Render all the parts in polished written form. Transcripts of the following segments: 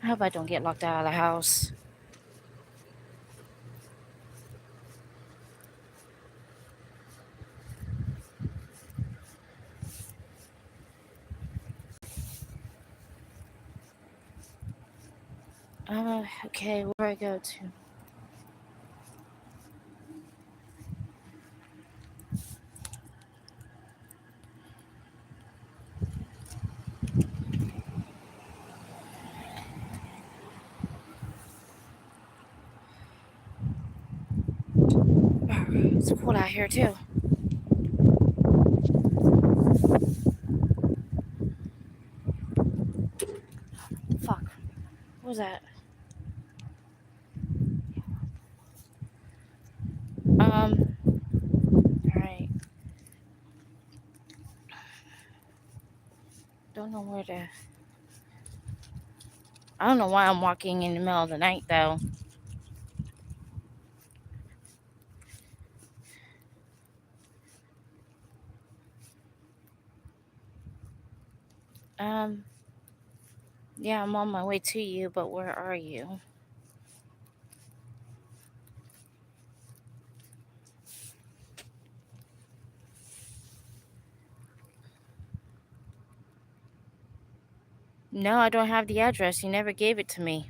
I hope I don't get locked out of the house. Okay, where do I go to? It's cold out here too. Fuck. What was that? Alright. Don't know where to. I don't know why I'm walking in the middle of the night though. Yeah, I'm on my way to you, but where are you? No, I don't have the address. You never gave it to me.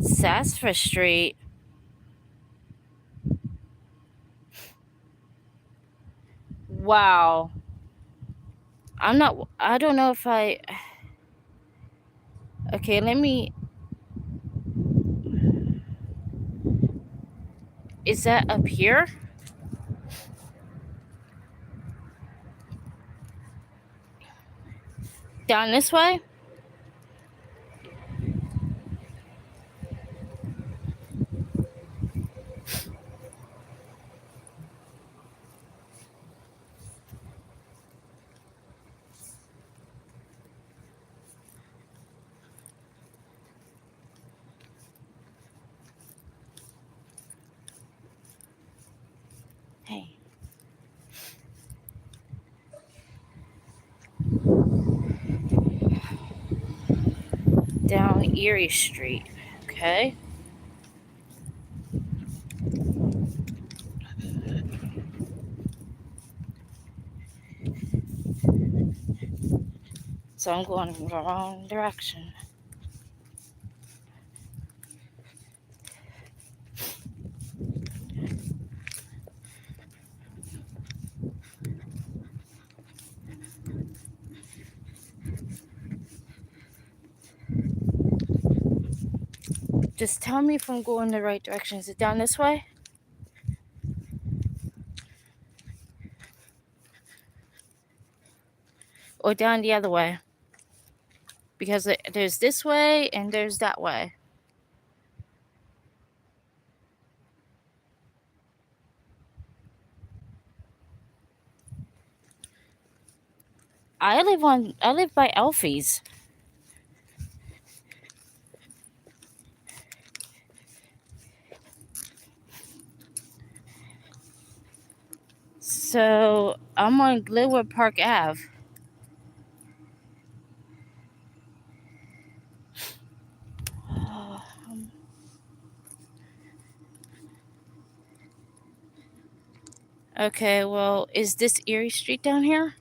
Sasford Street. Wow. I don't know if I. Okay, let me. Is that up here? Down this way? Hey. Down Erie Street. Okay. So I'm going in the wrong direction. Just tell me if I'm going the right direction. Is it down this way? Or down the other way? Because there's this way and there's that way. I live by Elfie's. So I'm on Glenwood Park Ave. Okay, well, is this Erie Street down here?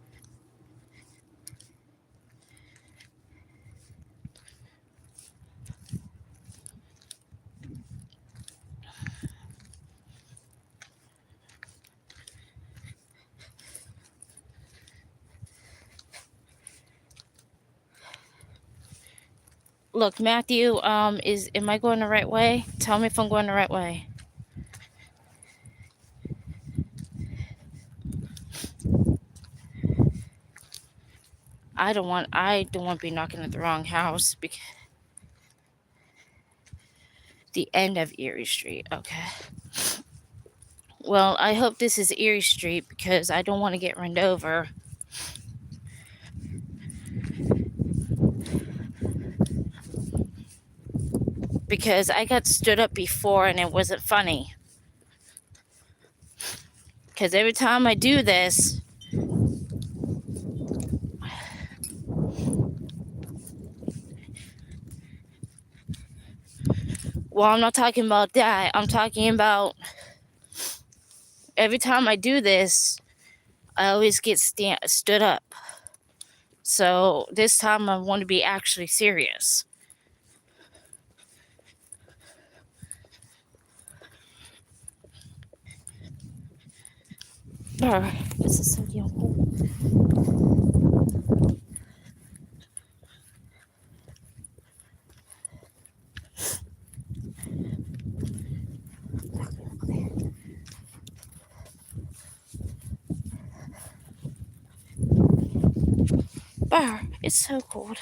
Look, Matthew, am I going the right way? Tell me if I'm going the right way. I don't want to be knocking at the wrong house because the end of Erie Street. Okay. Well, I hope this is Erie Street because I don't want to get run over. because I got stood up before and it wasn't funny. Because every time I do this, well, I'm not talking about that. I'm talking about every time I do this, I always get stood up. So this time I want to be actually serious. This is so damn cool. It's so cold.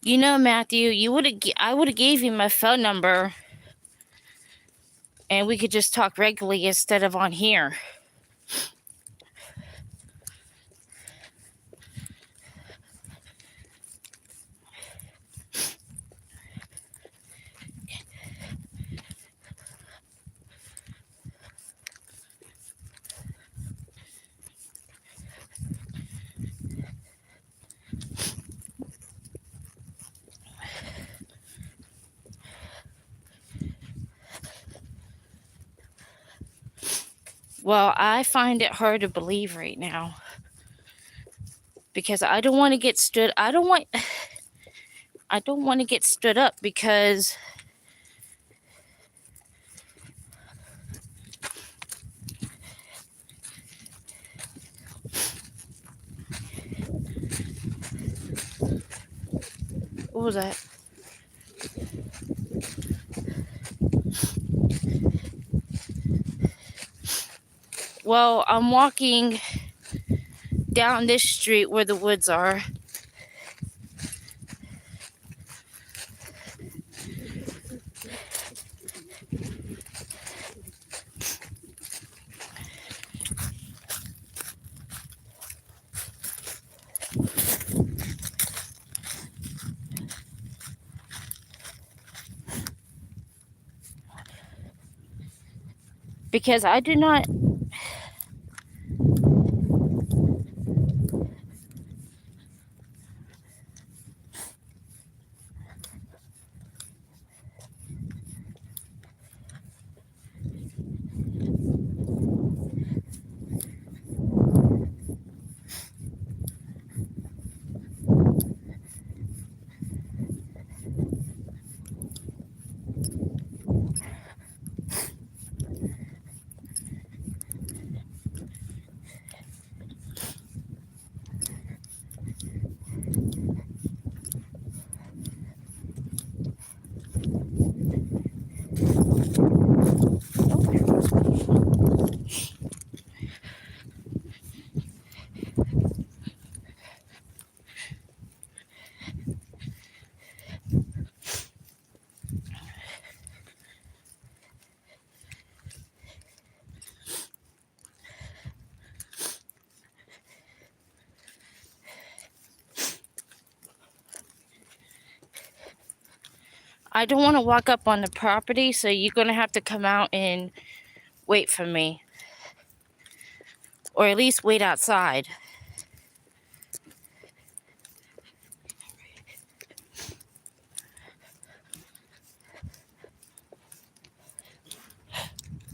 You know, Matthew, I would have gave you my phone number, and we could just talk regularly instead of on here. Well, I find it hard to believe right now because I don't want to get stood. I don't want to get stood up because what was that? Well, I'm walking down this street where the woods are. Because I do not. I don't want to walk up on the property, so you're going to have to come out and wait for me. Or at least wait outside.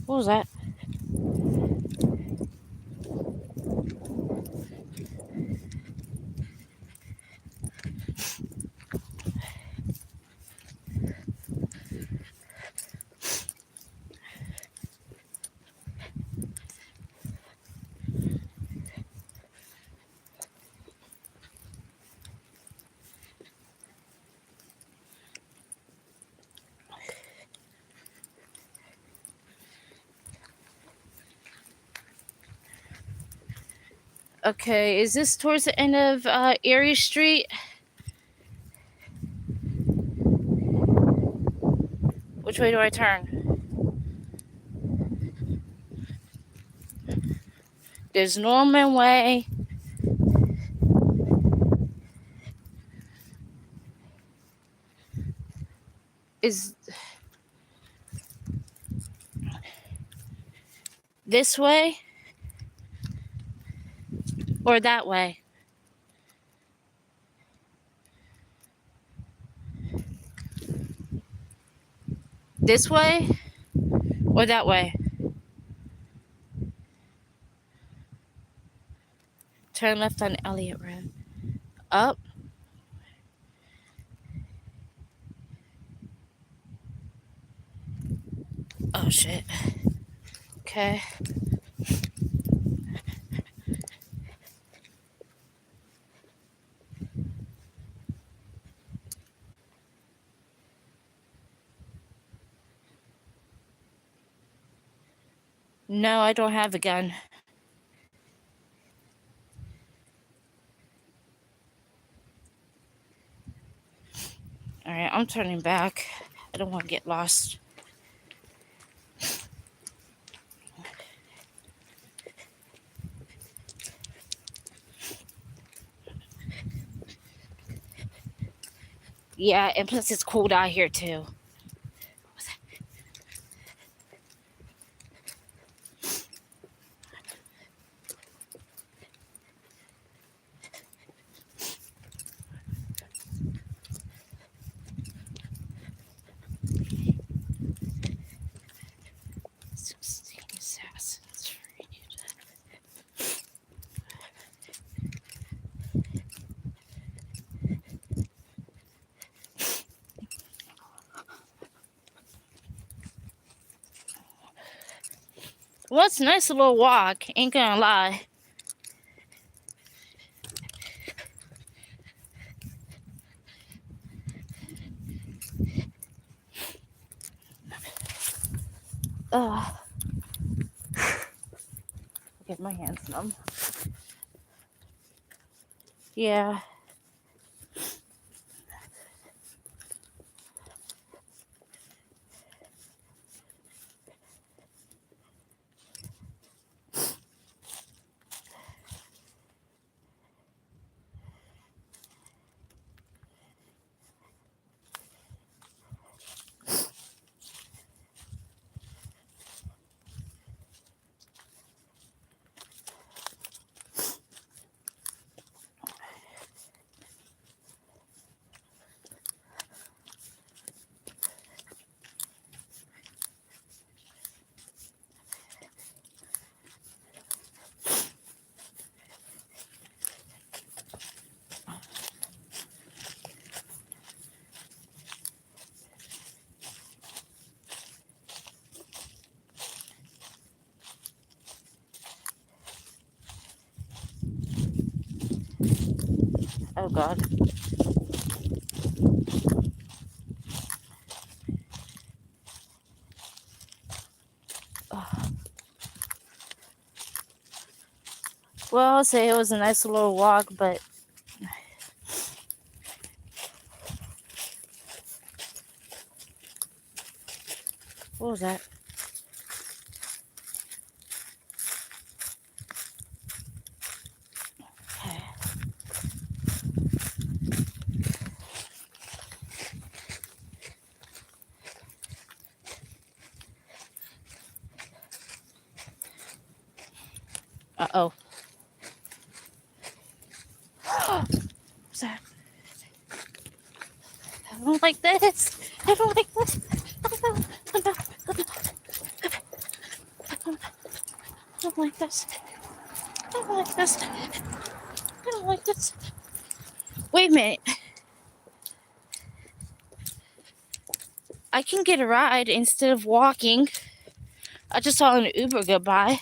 What was that? Okay, is this towards the end of Erie Street? Which way do I turn? There's Norman Way, Is this way or that way? This way or that way? Turn left on Elliott Road. Up. Oh shit. Okay. No, I don't have a gun. Alright, I'm turning back. I don't want to get lost. Yeah, and plus it's cold out here too. Assassins Read. Well, it's a nice little walk, ain't gonna lie. Ugh. Get my hands numb. Yeah. Oh god. Ugh. Well, I'll say it was a nice little walk, but what was that? Okay. Uh-oh. What's that? I don't like this. I don't like this. I don't like this. I don't like this. I don't like this. Wait a minute. I can get a ride instead of walking. I just saw an Uber go by.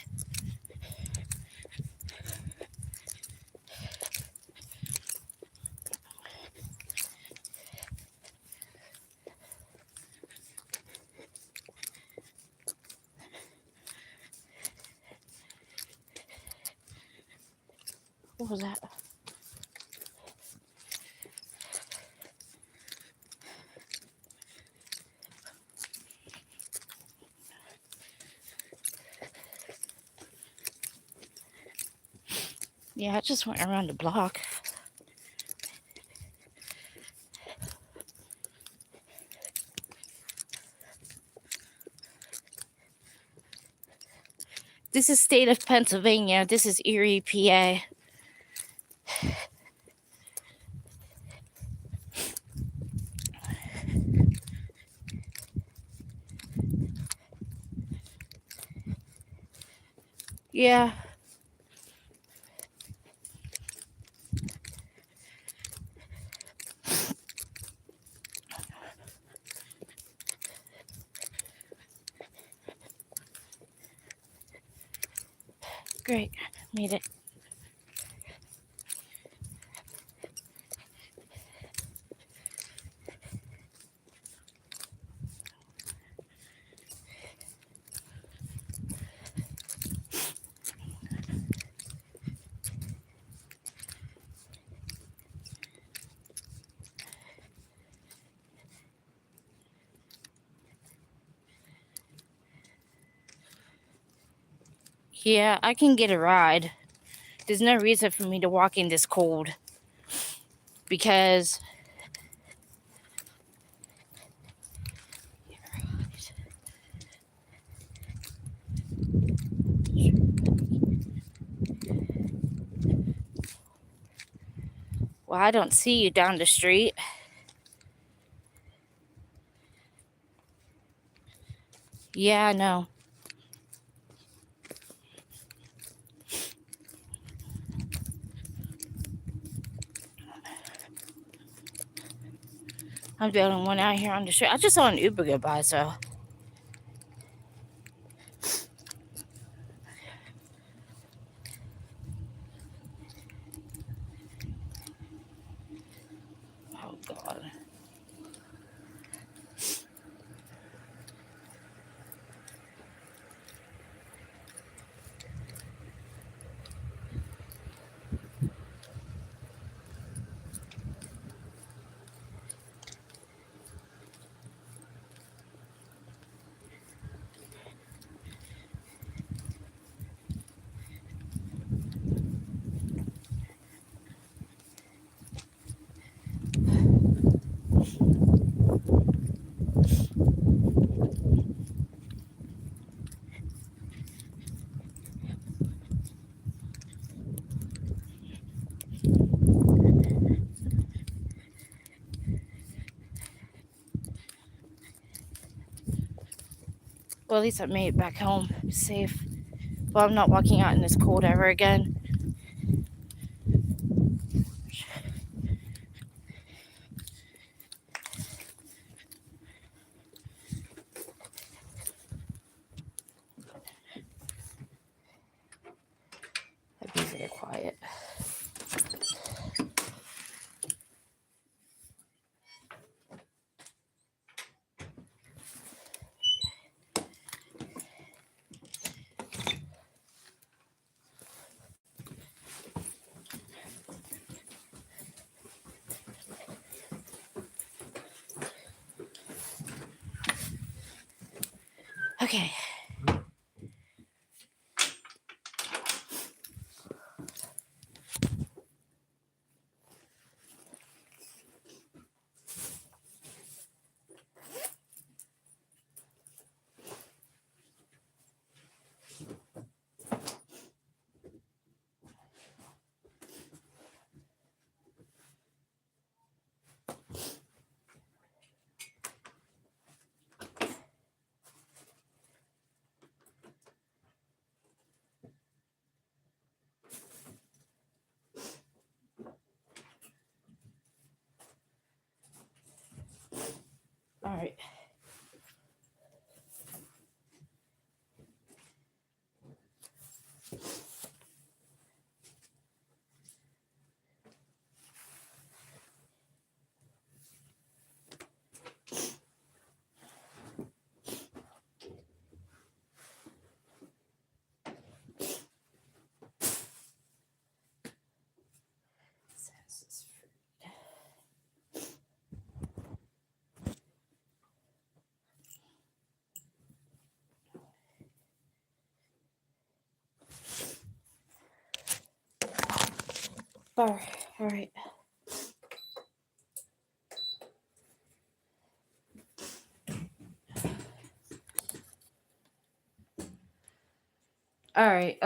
What was that? Yeah, I just went around the block. This is state of Pennsylvania. This is Erie, PA. Yeah. Great. Made it. Yeah, I can get a ride. There's no reason for me to walk in this cold. Because well, I don't see you down the street. Yeah, I know. I'm the only one out here on the street. I just saw an Uber go by, so. Oh, God. Well, at least I made it back home safe. Well, I'm not walking out in this cold ever again. I'd be very quiet. Okay. All right. All right. All right.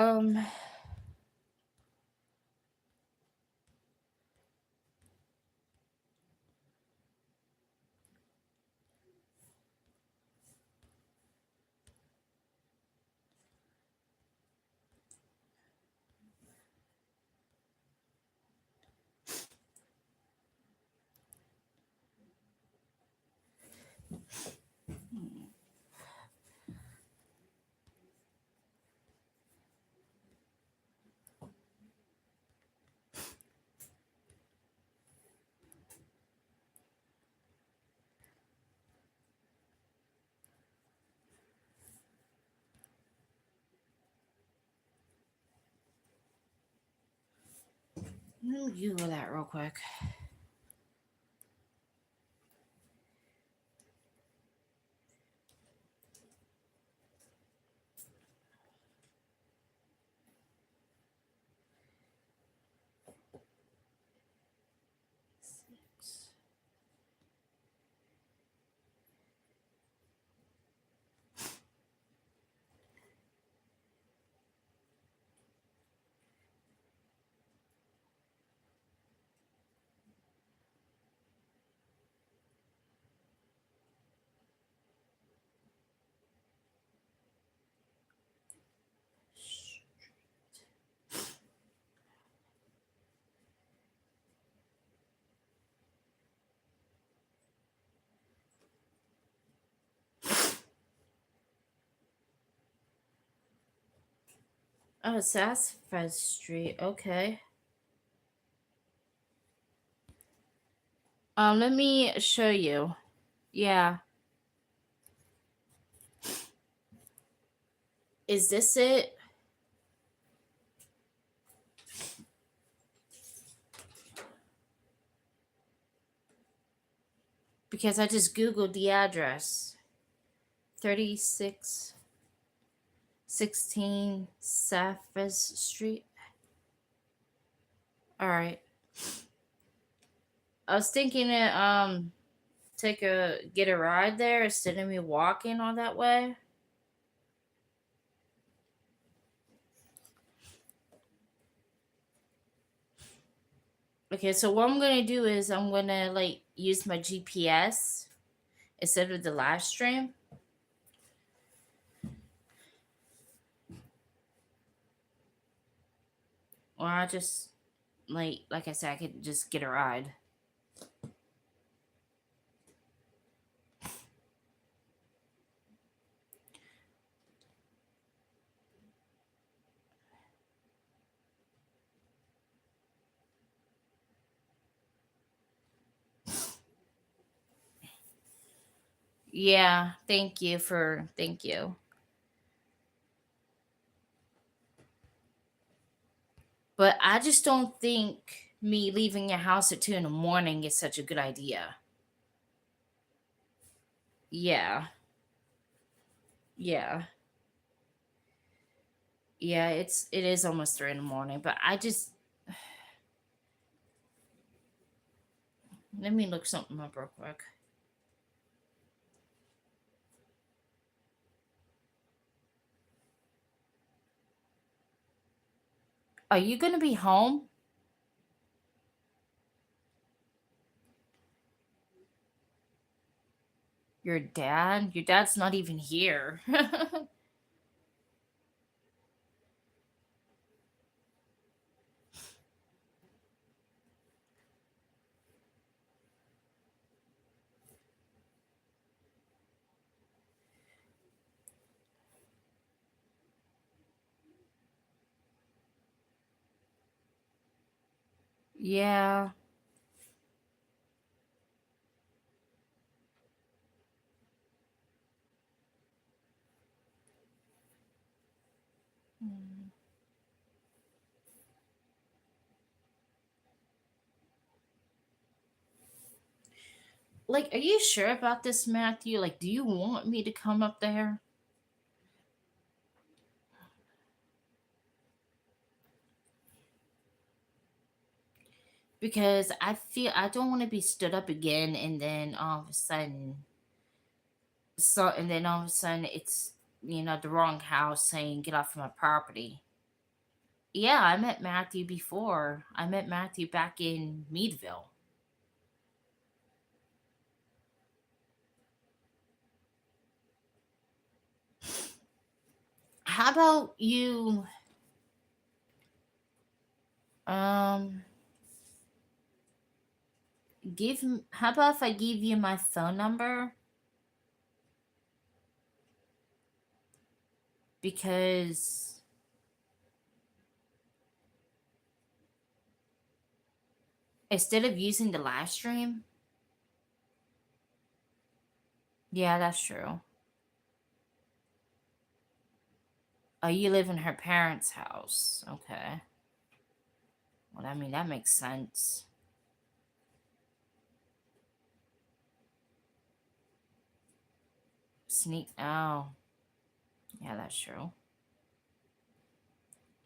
Let me Google that real quick. Oh, Sassafras Street. Okay. Let me show you. Yeah. Is this it? Because I just Googled the address. 3616 Sassafras Street. All right. I was thinking to get a ride there instead of me walking all that way. Okay, so what I'm gonna do is I'm gonna like use my GPS instead of the live stream. Or I just like I said, I could just get a ride. Yeah, thank you. But I just don't think me leaving your house at 2 in the morning is such a good idea. Yeah, yeah, yeah. It is almost 3 in the morning, but I just let me look something up real quick. Are you gonna be home? Your dad? Your dad's not even here. Yeah. Hmm. Like, are you sure about this, Matthew? Like, do you want me to come up there? Because I feel I don't want to be stood up again and then all of a sudden, so and then all of a sudden it's the wrong house saying get off my property. Yeah, I met Matthew before. I met Matthew back in Meadville. How about you um how about if I give you my phone number, because instead of using the live stream. Yeah, that's true. Oh, you live in her parents' house. Okay. Well, I mean, that makes sense. Sneak. Oh, yeah, that's true.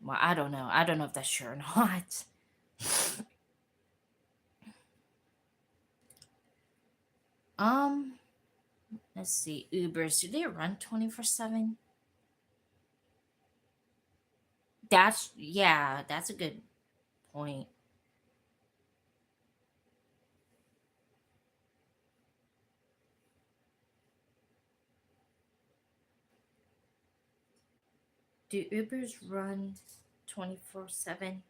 Well, I don't know. I don't know if that's true or not. um, let's see. Ubers, do they run 24/7? Yeah, that's a good point. Do Ubers run 24/7?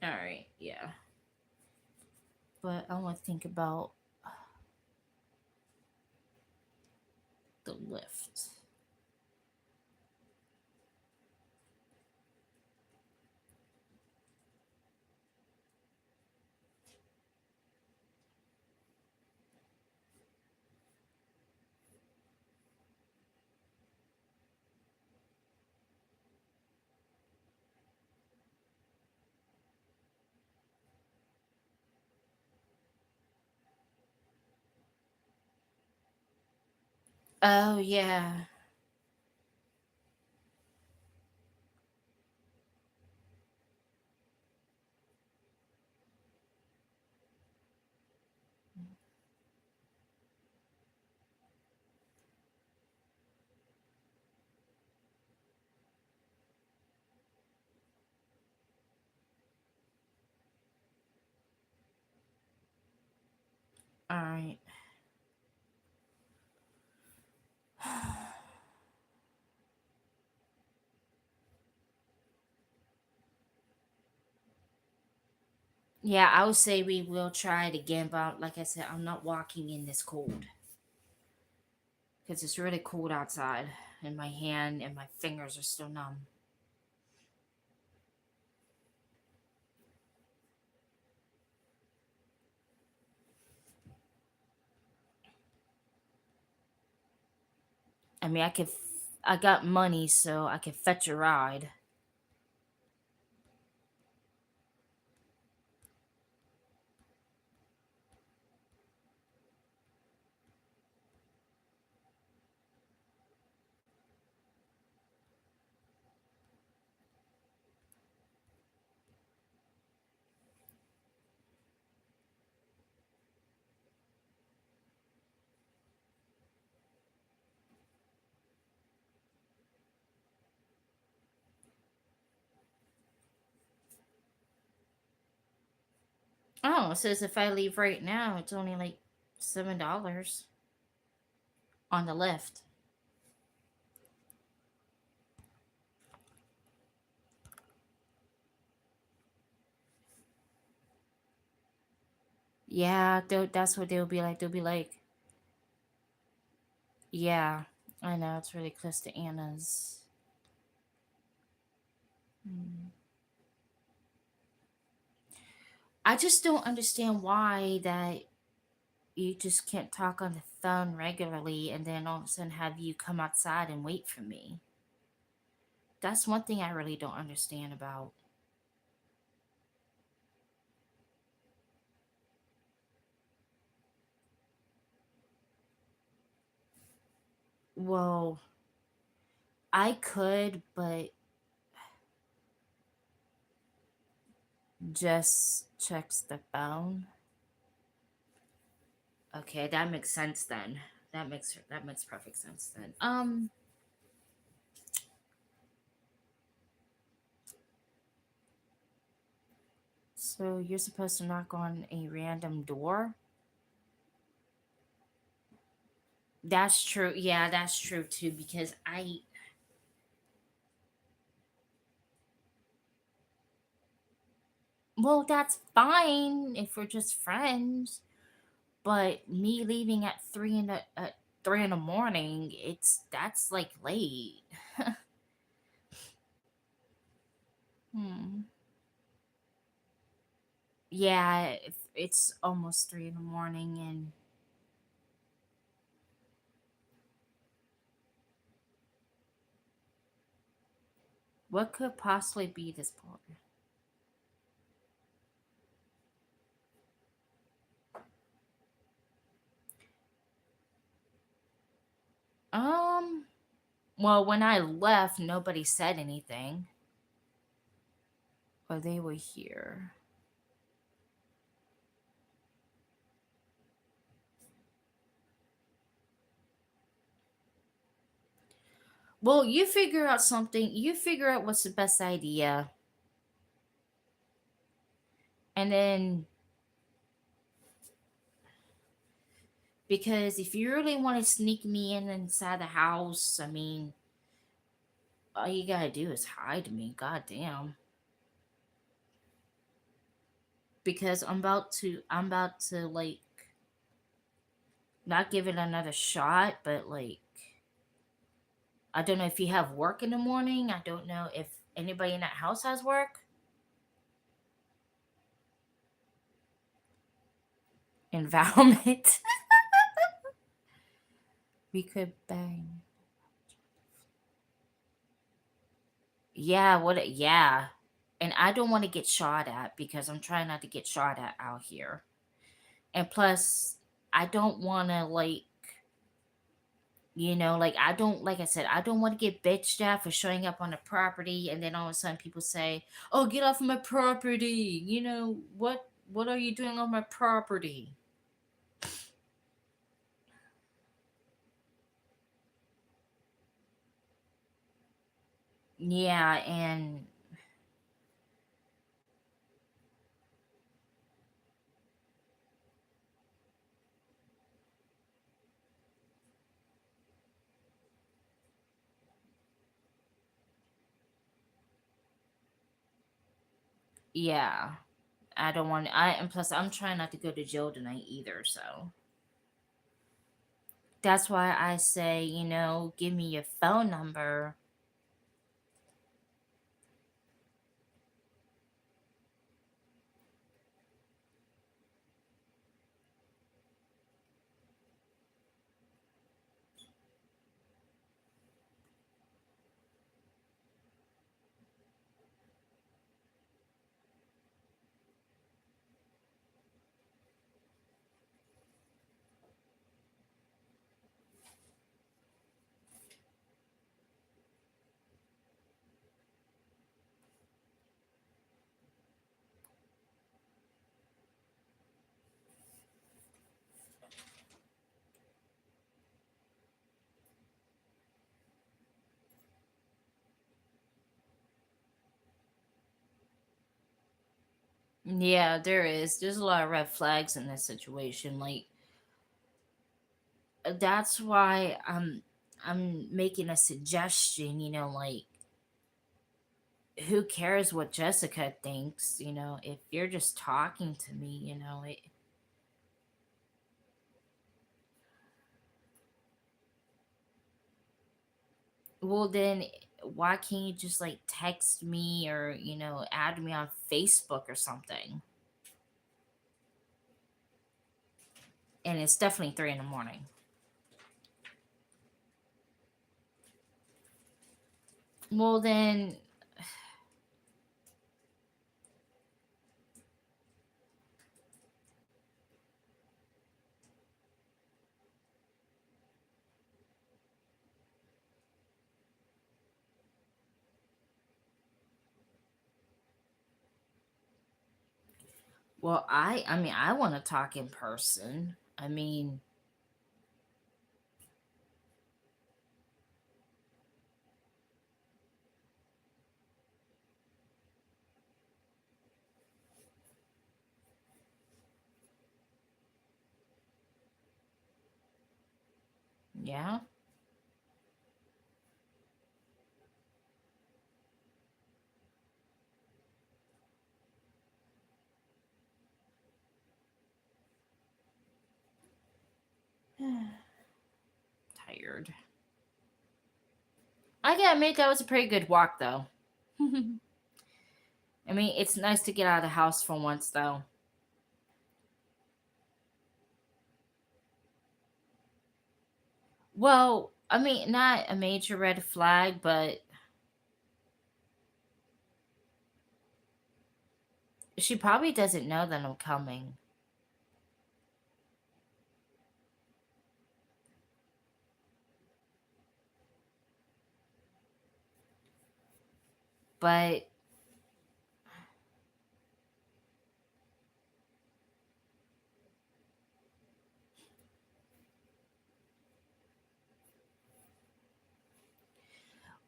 All right, yeah. But I want to think about the Lyft. Oh, yeah. All right. Yeah, I would say we will try it again, but like I said, I'm not walking in this cold because it's really cold outside, and my hand and my fingers are still numb. I mean, I got money, so I can fetch a ride. Oh, it says if I leave right now, it's only like $7 on the left. Yeah, that's what they'll be like. They'll be like, yeah, I know it's really close to Anna's. Hmm. I just don't understand why that you just can't talk on the phone regularly and then all of a sudden have you come outside and wait for me. That's one thing I really don't understand about. Well, I could, but just checks the phone. Okay, that makes sense then. That makes perfect sense then. So you're supposed to knock on a random door? That's true. Yeah, that's true too because well, that's fine if we're just friends, but me leaving at 3 in the morning, that's like late. Hmm. Yeah, it's almost 3 in the morning, and what could possibly be this point? Um, well, when I left, nobody said anything, or they were here. Well, you figure out something. You figure out what's the best idea, and then because if you really want to sneak me in inside the house, I mean, all you gotta do is hide me. God damn. Because I'm about to like not give it another shot, but like I don't know if you have work in the morning. I don't know if anybody in that house has work. Environment. We could bang. Yeah, yeah. And I don't want to get shot at because I'm trying not to get shot at out here. And plus, I don't want to like I don't like I said, I don't want to get bitched at for showing up on the property and then all of a sudden people say, "Oh, get off my property." What are you doing on my property? Yeah, and yeah, I don't want I and plus I'm trying not to go to jail tonight either, so that's why I say, give me your phone number. Yeah, there is. There's a lot of red flags in this situation. Like that's why I'm making a suggestion, like who cares what Jessica thinks, if you're just talking to me, well then why can't you just like text me or, add me on Facebook or something? And it's definitely 3 in the morning. Well then well I mean I want to talk in person. I mean, yeah. Tired. I gotta admit that was a pretty good walk though. I mean, it's nice to get out of the house for once though. Well, I mean, not a major red flag, but she probably doesn't know that I'm coming. But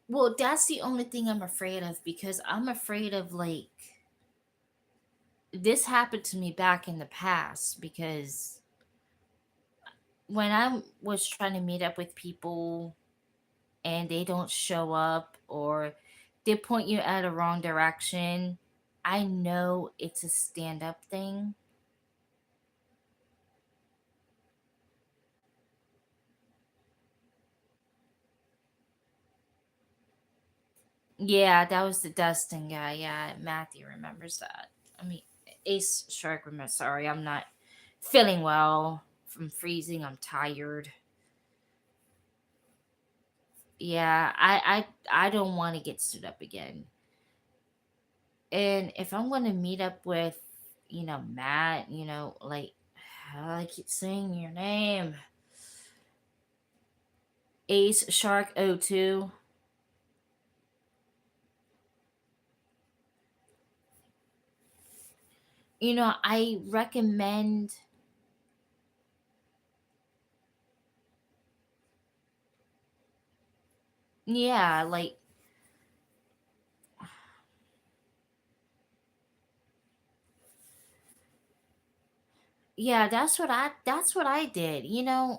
well, that's the only thing I'm afraid of because I'm afraid of like this happened to me back in the past because when I was trying to meet up with people and they don't show up or they point you at a wrong direction, I know it's a stand up thing. Yeah, that was the Dustin guy. Yeah, Matthew remembers that. I mean, Ace Shark remembers. Sorry, I'm not feeling well from freezing. I'm tired. Yeah, I don't want to get stood up again. And if I'm going to meet up with, Matt, like I keep saying your name, Ace Shark O2. I recommend. Yeah, like yeah, that's what I did.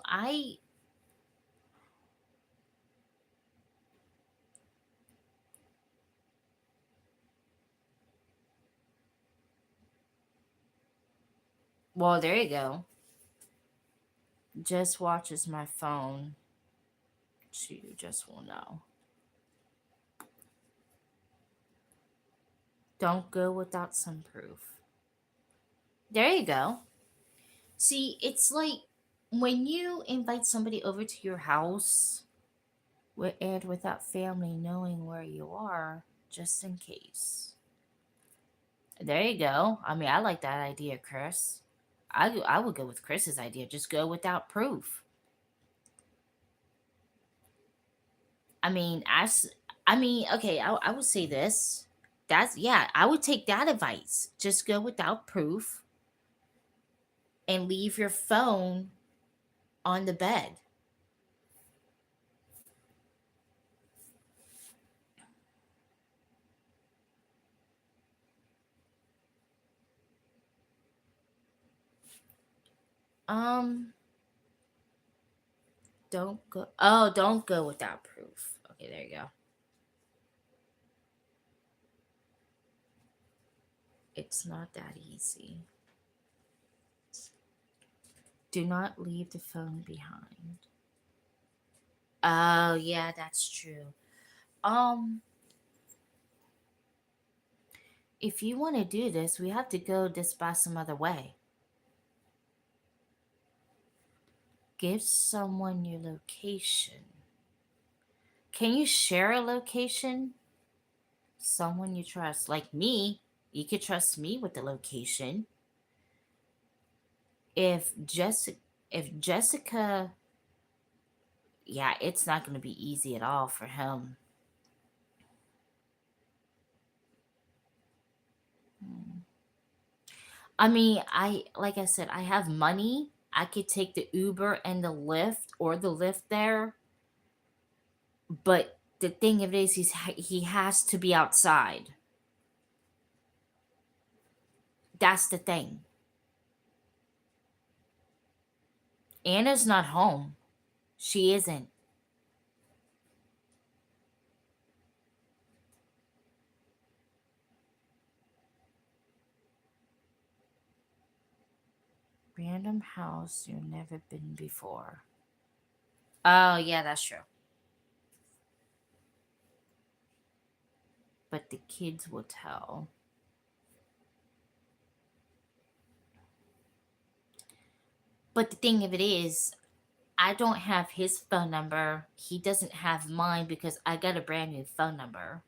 I well, there you go. Just watches my phone. She just will know. Don't go without some proof. There you go. See, it's like when you invite somebody over to your house and without family knowing where you are, just in case. There you go. I mean, I like that idea, Chris. I would go with Chris's idea. Just go without proof. I mean, okay, I would say this. That's yeah, I would take that advice. Just go without proof and leave your phone on the bed. Um, don't go. Oh, don't go without proof. Okay, there you go. It's not that easy. Do not leave the phone behind. Oh, yeah, that's true. Um, if you want to do this, we have to go this by some other way. Give someone your location. Can you share a location? Someone you trust, like me, you could trust me with the location. If Jessica, if Jessica, yeah, it's not going to be easy at all for him. Hmm. I mean, like I said, I have money. I could take the Uber and the Lyft or the Lyft there, but the thing of it is he has to be outside. That's the thing. Anna's not home. She isn't. Random house you've never been before. Oh, yeah, that's true. But the kids will tell. But the thing of it is, I don't have his phone number. He doesn't have mine because I got a brand new phone number.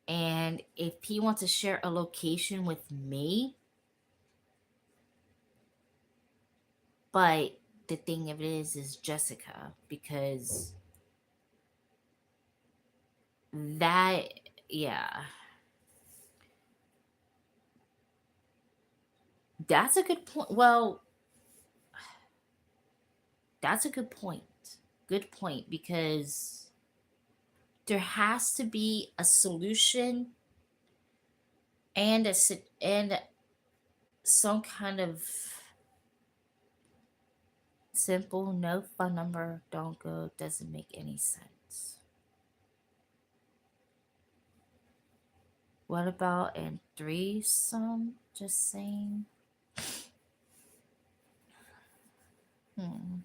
And if he wants to share a location with me, but the thing of it is Jessica, because that, yeah, that's a good point. Well, that's a good point. Good point, because there has to be a solution and and some kind of simple no phone number don't go doesn't make any sense. What about in threesome? Just saying. Hmm.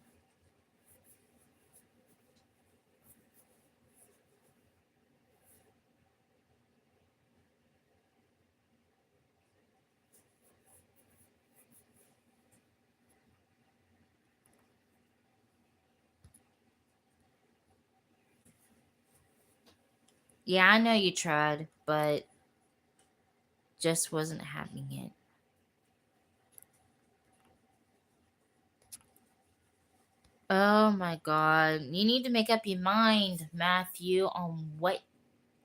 Yeah, I know you tried, but just wasn't having it. Oh my god. You need to make up your mind, Matthew, on what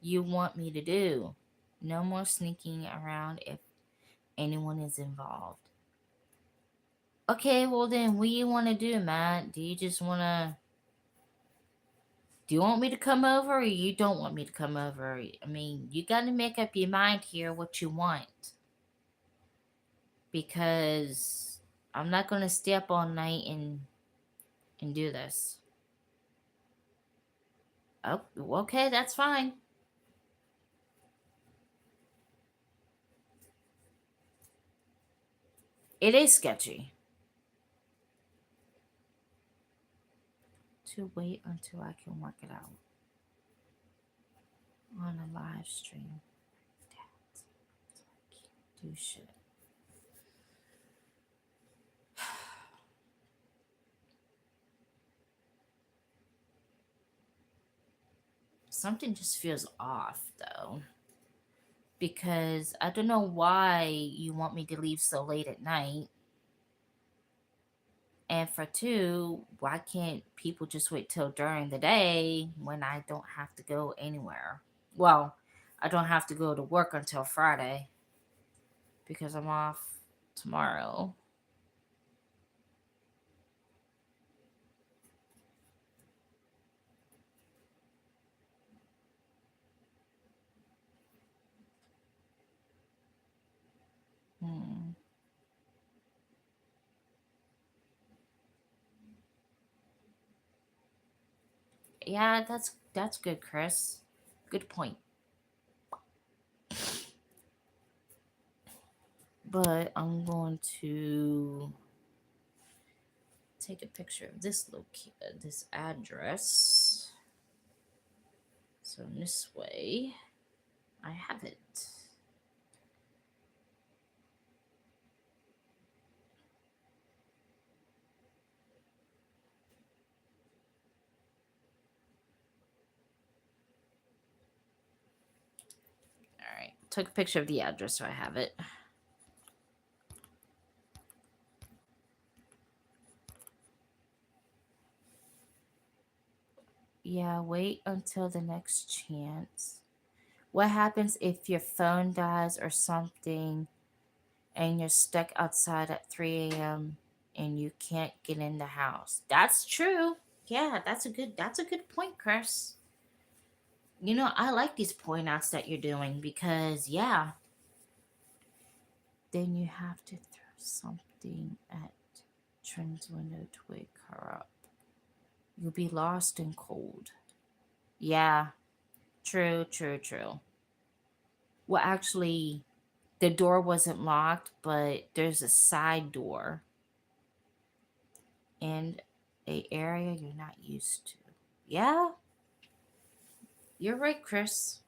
you want me to do. No more sneaking around if anyone is involved. Okay, well then, what do you want to do, Matt? Do you just want to? Do you want me to come over, or you don't want me to come over? I mean, you got to make up your mind here what you want, because I'm not going to stay up all night and do this. Oh, okay, that's fine. It is sketchy. To wait until I can work it out on a live stream. Dad, I can't do shit. Something just feels off though. Because I don't know why you want me to leave so late at night. And for two, why can't people just wait till during the day when I don't have to go anywhere? Well, I don't have to go to work until Friday because I'm off tomorrow. Hmm. Yeah, that's good, Chris. Good point. But I'm going to take a picture of this address. So in this way, I have it. All right. Took a picture of the address, so I have it. Yeah, wait until the next chance. What happens if your phone dies or something and you're stuck outside at 3 a.m. and you can't get in the house. That's true. Yeah, that's a good point, Chris. I like these point outs that you're doing because yeah, then you have to throw something at Trin's window to wake her up. You'll be lost and cold. Yeah, true, true, true. Well, actually, the door wasn't locked, but there's a side door in a area you're not used to. Yeah, you're right, Chris.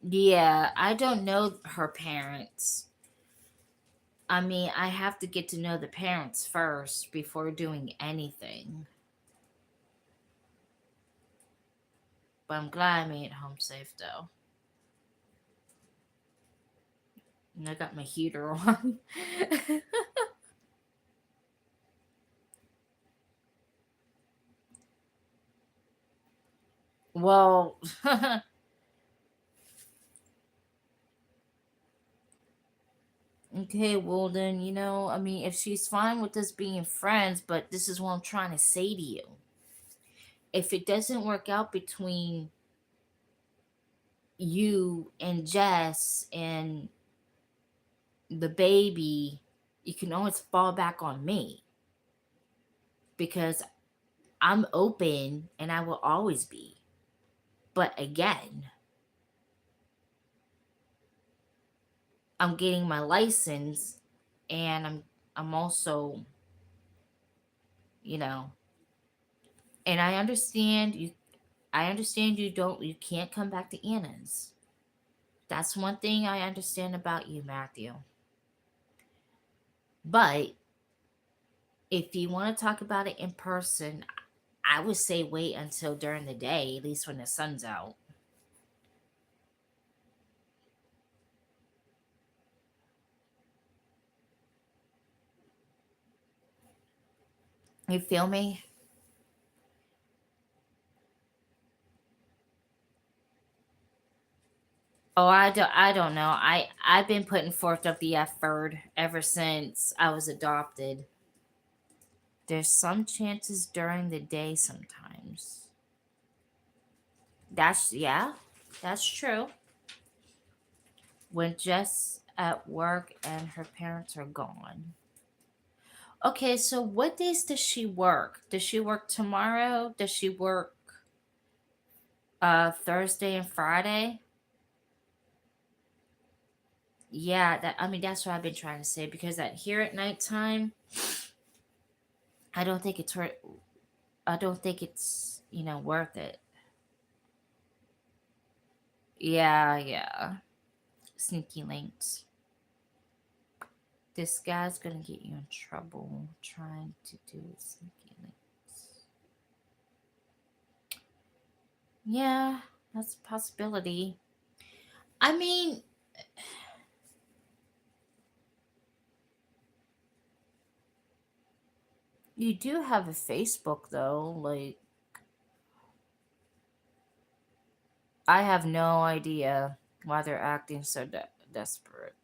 Yeah, I don't know her parents. I mean, I have to get to know the parents first before doing anything. But I'm glad I made it home safe though. And I got my heater on. Well, okay, well then, I mean, if she's fine with us being friends, but this is what I'm trying to say to you. If it doesn't work out between you and Jess and the baby, you can always fall back on me because I'm open and I will always be. But again, I'm getting my license and I'm also, you know, and I understand you can't come back to Anna's. That's one thing I understand about you, Matthew. But if you want to talk about it in person, I would say wait until during the day, at least when the sun's out. You feel me? Oh, I don't know. I've been putting forth of the effort ever since I was adopted. There's some chances during the day sometimes. Yeah, that's true. When Jess at work and her parents are gone. Okay, so what days does she work? Does she work tomorrow? Does she work Thursday and Friday? Yeah, that's what I've been trying to say because at here at nighttime, I don't think it's I don't think it's worth it. Yeah, yeah. Sneaky links. This guy's gonna get you in trouble trying to do sneaky links. Yeah, that's a possibility. I mean, you do have a Facebook though. Like, I have no idea why they're acting so desperate.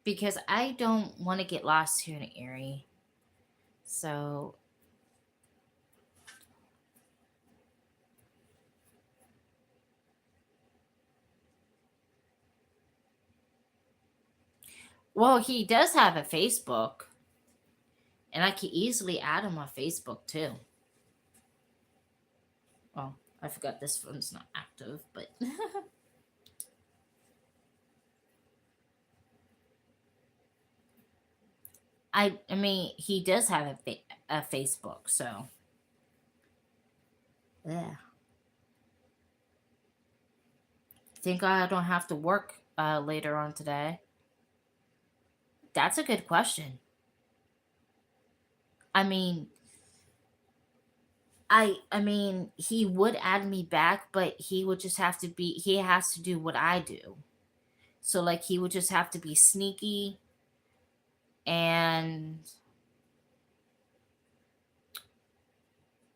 Because I don't want to get lost here in Erie. So, well, he does have a Facebook, and I can easily add him on Facebook too. Oh, I forgot this phone's not active, but I mean, he does have a Facebook, so yeah. Think I don't have to work later on today? That's a good question. I mean, I mean, he would add me back, but he would just have to be. He has to do what I do. So like, he would just have to be sneaky and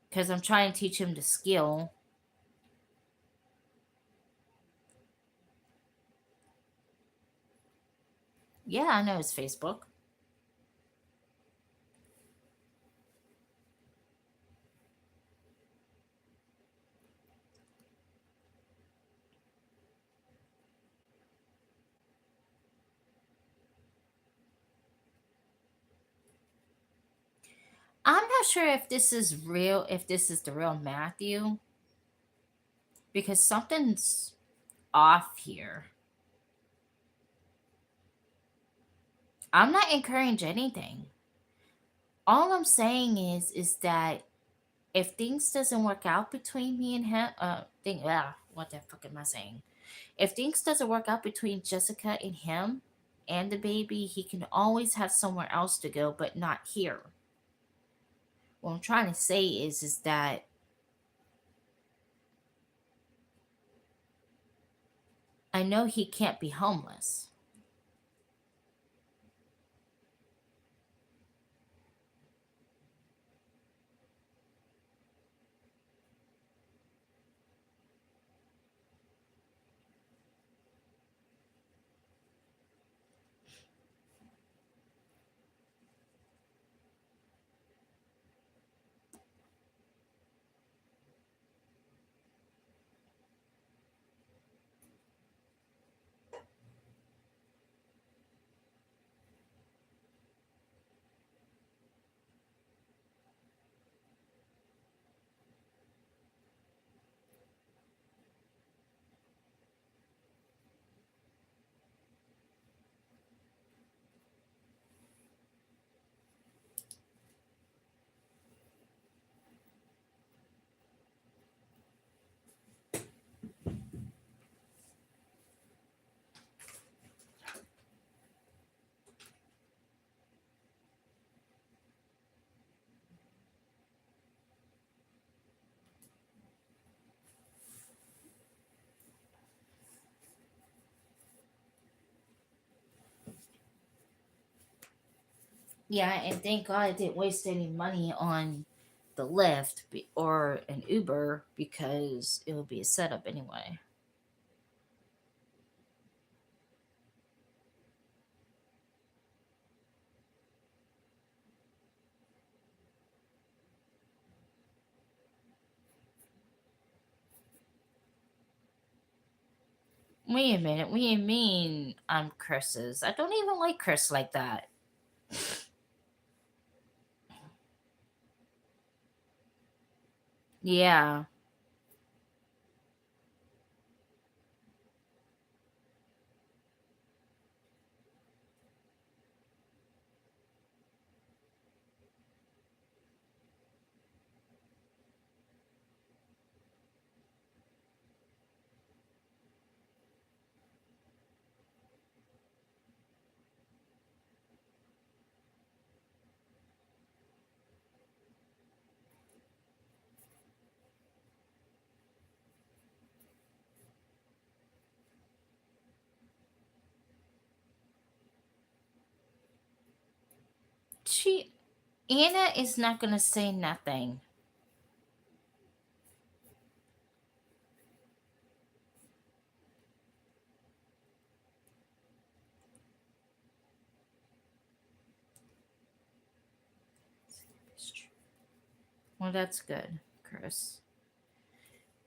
because I'm trying to teach him the skill. Yeah, I know his Facebook. I'm not sure if this is real, if this is the real Matthew, because something's off here. I'm not encouraging anything. All I'm saying is that if things doesn't work out between me and him, what the fuck am I saying? If things doesn't work out between Jessica and him and the baby, he can always have somewhere else to go, but not here. What I'm trying to say is that I know he can't be homeless. Yeah, and thank God I didn't waste any money on the or an Uber because it would be a setup anyway. Wait a minute. What do you mean I'm Chris's? I don't even like Chris like that. Yeah. She Anna is not gonna say nothing. Well, that's good, Chris.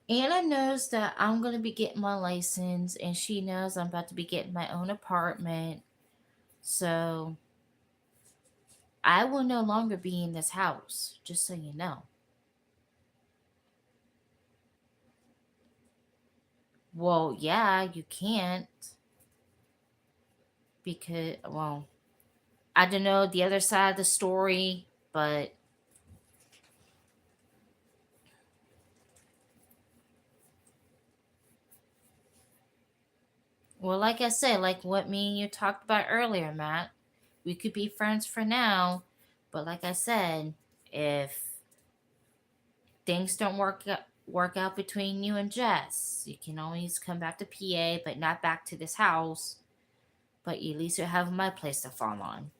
Anna knows that I'm gonna be getting my license, and she knows I'm about to be getting my own apartment. So I will no longer be in this house, just so you know. Well, yeah, you can't because, well, I don't know the other side of the story, but well, like I said, like what me and you talked about earlier, Matt, we could be friends for now, but like I said, if things don't work out between you and Jess, you can always come back to PA, but not back to this house. But at least you have my place to fall on.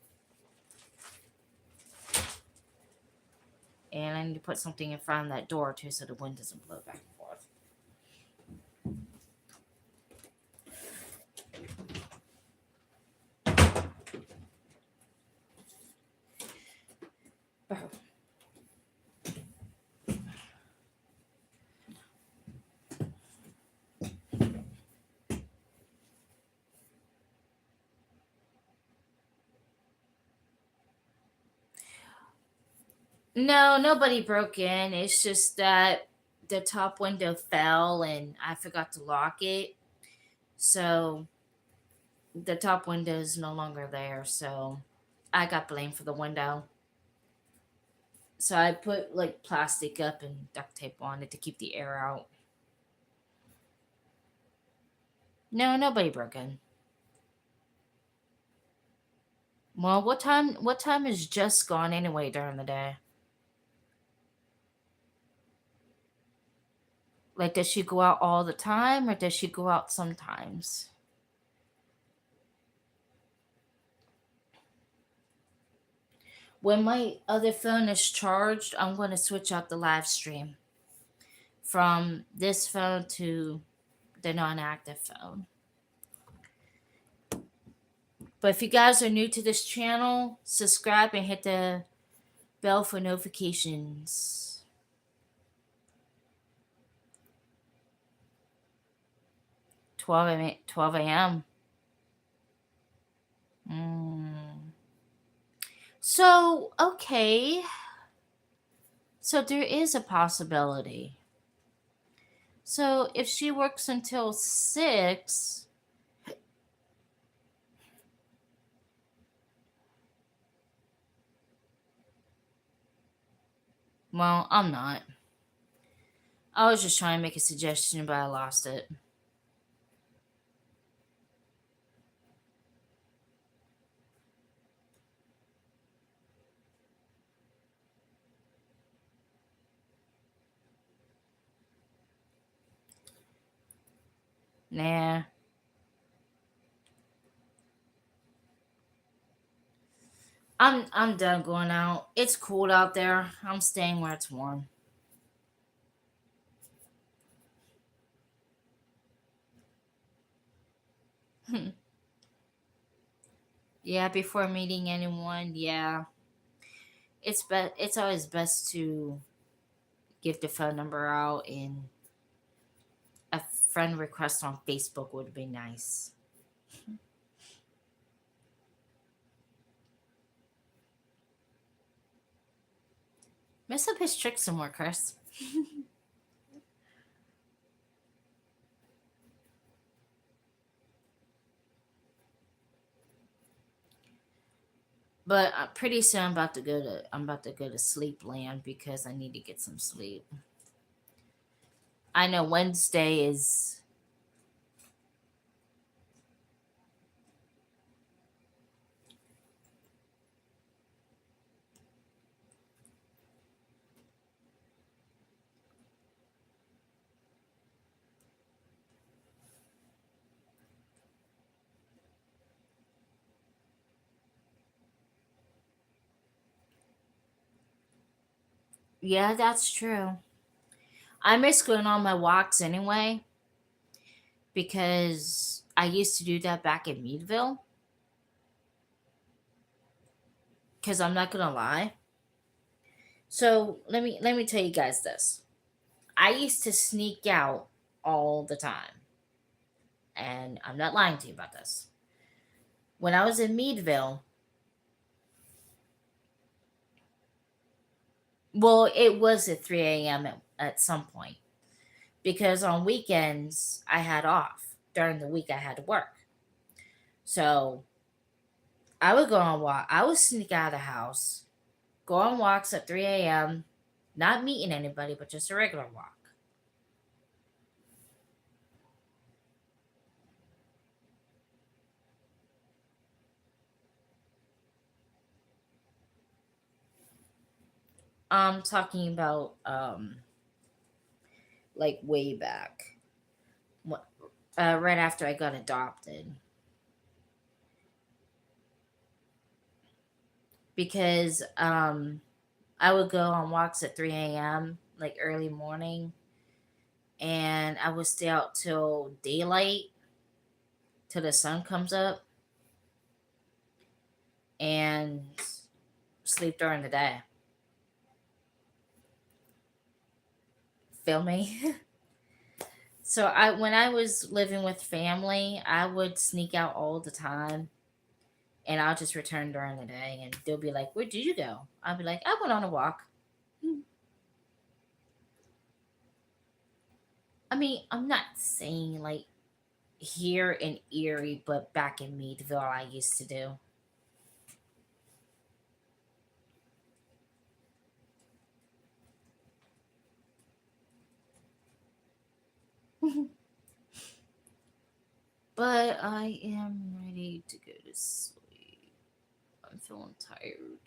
And I need to put something in front of that door too so the wind doesn't blow back and forth. No, nobody broke in. It's just that the top window fell and I forgot to lock it. So the top window is no longer there. So I got blamed for the window. So I put like plastic up and duct tape on it to keep the air out. No, nobody broke in. Well, what time is just gone anyway during the day? Like, does she go out all the time or does she go out sometimes? When my other phone is charged, I'm going to switch out the live stream from this phone to the non active phone. But if you guys are new to this channel, subscribe and hit the bell for notifications. 12 a.m. So, okay. So there is a possibility. So if she works until 6, well, I'm not. I was just trying to make a suggestion, but I lost it. Nah. I'm done going out. It's cold out there. I'm staying where it's warm. Yeah, before meeting anyone, yeah. It's always best to give the phone number out, and a friend request on Facebook would be nice. Mess up his trick some more, Chris. But pretty soon I'm about to go to sleep land because I need to get some sleep. I know Wednesday is. Yeah, that's true. I miss going on my walks anyway because I used to do that back in Meadville. Because I'm not gonna lie. So let me tell you guys this. I used to sneak out all the time, and I'm not lying to you about this. When I was in Meadville, well, it was at 3 a.m. at some point, because on weekends I had off. During the week I had to work. So I would go on walk. I would sneak out of the house, go on walks at 3 a.m., not meeting anybody, but just a regular walk. I'm talking about like way back, right after I got adopted, because I would go on walks at 3 a.m., like early morning, and I would stay out till daylight, till the sun comes up, and sleep during the day. Feel me? So when I was living with family, I would sneak out all the time, and I'll just return during the day, and they'll be like, "Where did you go?" I'll be like, "I went on a walk." I mean, I'm not saying like here in Erie, but back in Meadville, I used to do. But I am ready to go to sleep. I'm feeling tired.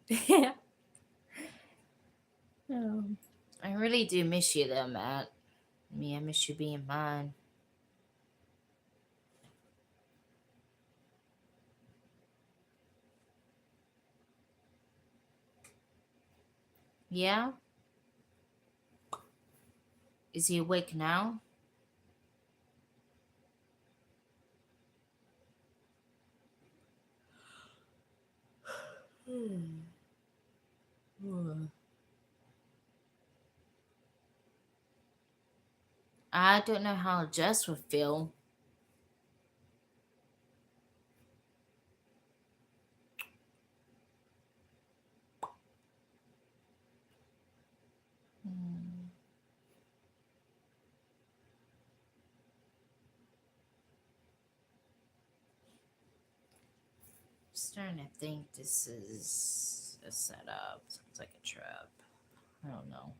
Yeah. I really do miss you though, Matt. I miss you being mine. Yeah? Is he awake now? I don't know how Jess would feel. Hmm. Starting to think this is a setup. Sounds like a trap. I don't know.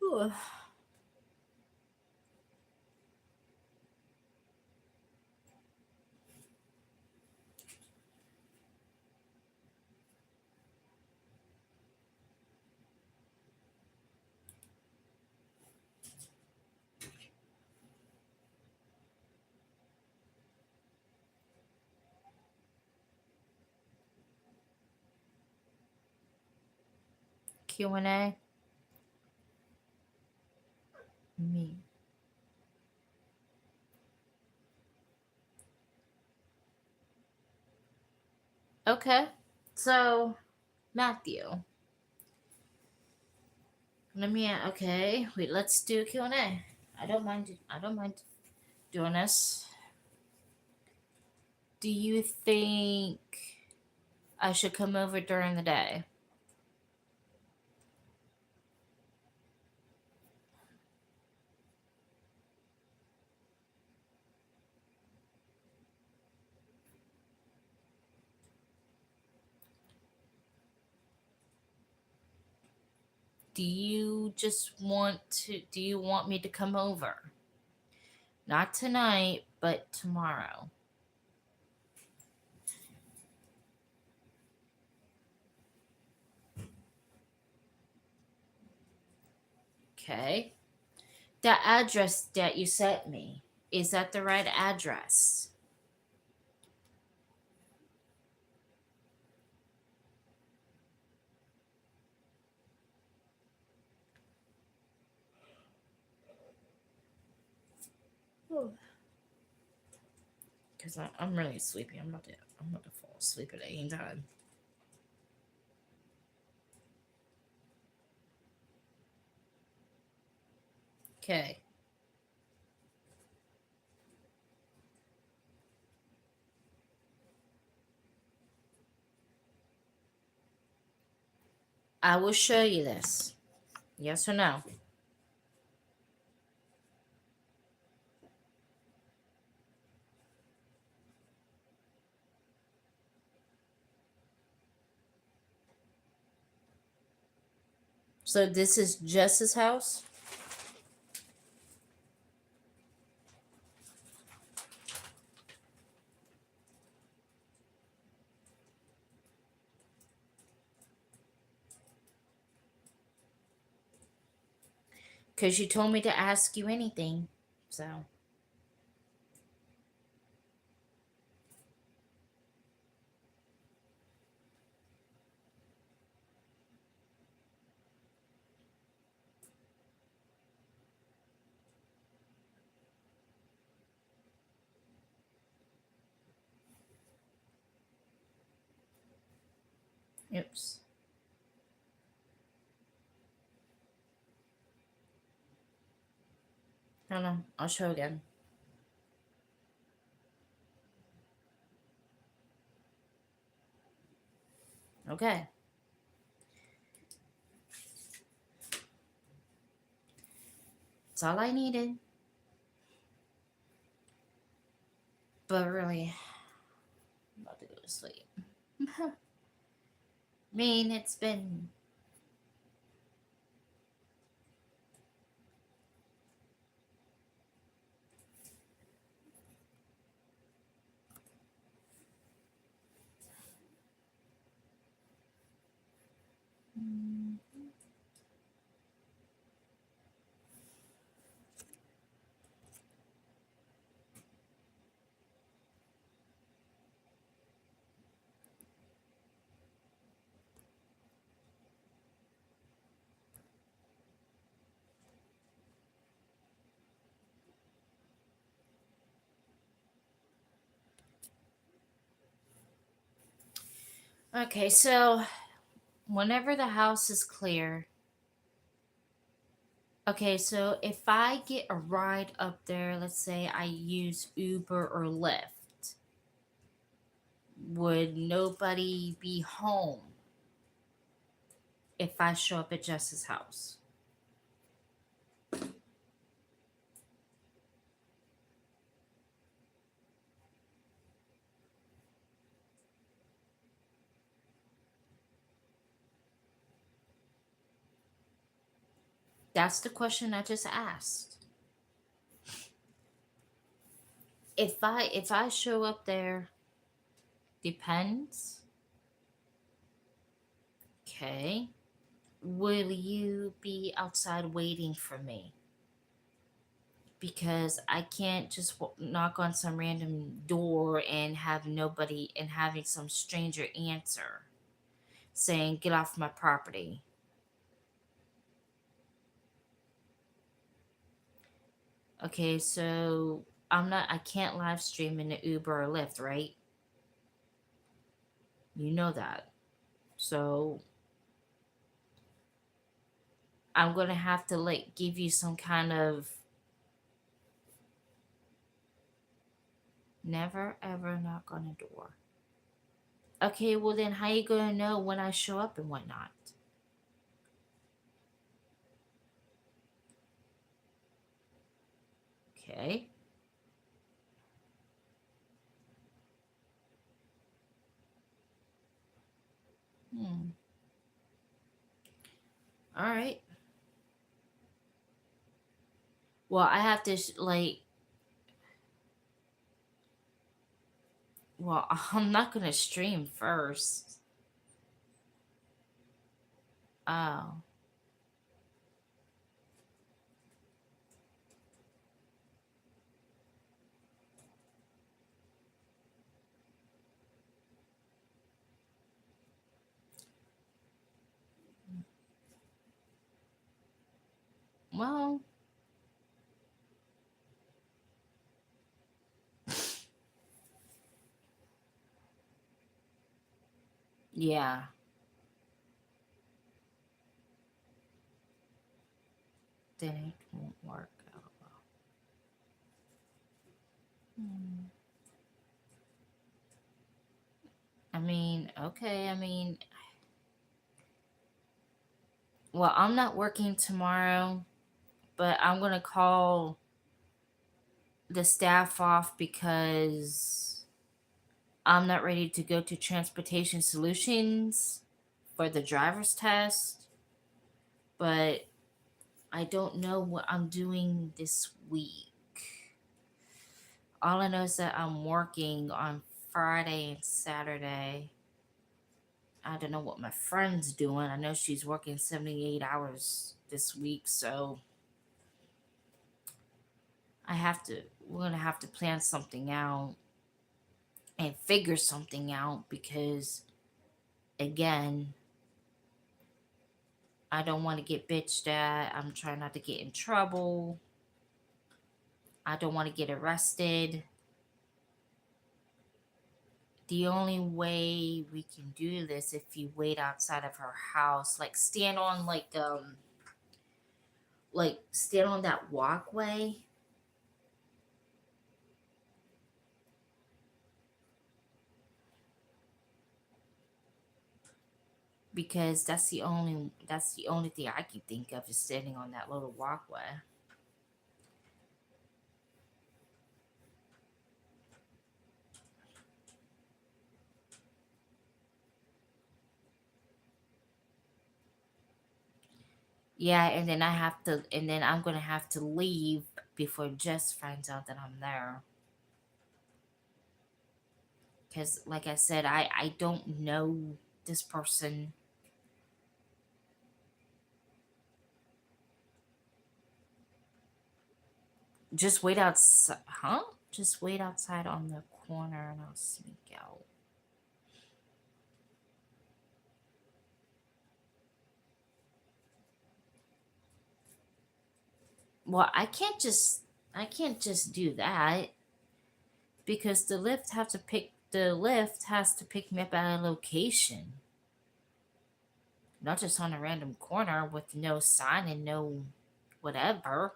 Ooh. Q&A? Me. Okay. So, Matthew. Okay. Wait, let's do a Q&A. I don't mind doing this. Do you think I should come over during the day? Do you want me to come over? Not tonight, but tomorrow. Okay. The address that you sent me, is that the right address? Because I'm really sleepy. I'm about to fall asleep at any time. Okay. I will show you this. Yes or no? So this is Jess's house? Because you told me to ask you anything. So, oops. Hold on. I'll show again. Okay. That's all I needed. But really, I'm about to go to sleep. I mean, it's been. Okay, so whenever the house is clear. Okay, so if I get a ride up there, let's say I use Uber or Lyft, would nobody be home if I show up at Jess's house? That's the question I just asked. If I show up there, depends. Okay. Will you be outside waiting for me? Because I can't just knock on some random door and have nobody and having some stranger answer saying, "Get off my property." Okay, so I can't live stream in the Uber or Lyft, right? You know that. So I'm gonna have to like give you some kind of never ever knock on a door. Okay, well then how you gonna know when I show up and whatnot? Okay. Hmm. All right. Well, I have to like. Well, I'm not gonna stream first. Oh. Well. Yeah. Then it won't work. I mean, okay. I mean, well, I'm not working tomorrow, but I'm going to call the staff off because I'm not ready to go to Transportation Solutions for the driver's test. But I don't know what I'm doing this week. All I know is that I'm working on Friday and Saturday. I don't know what my friend's doing. I know she's working 78 hours this week, so we're going to have to plan something out and figure something out because, again, I don't want to get bitched at. I'm trying not to get in trouble. I don't want to get arrested. The only way we can do this if you wait outside of her house, like stand on that walkway, because that's the only thing I can think of is standing on that little walkway. Yeah, and then I'm gonna have to leave before Jess finds out that I'm there. Because, like I said, I don't know this person. Just wait outside, huh? Just wait outside on the corner and I'll sneak out. Well, I can't just do that because the lift has to pick me up at a location, not just on a random corner with no sign and no whatever.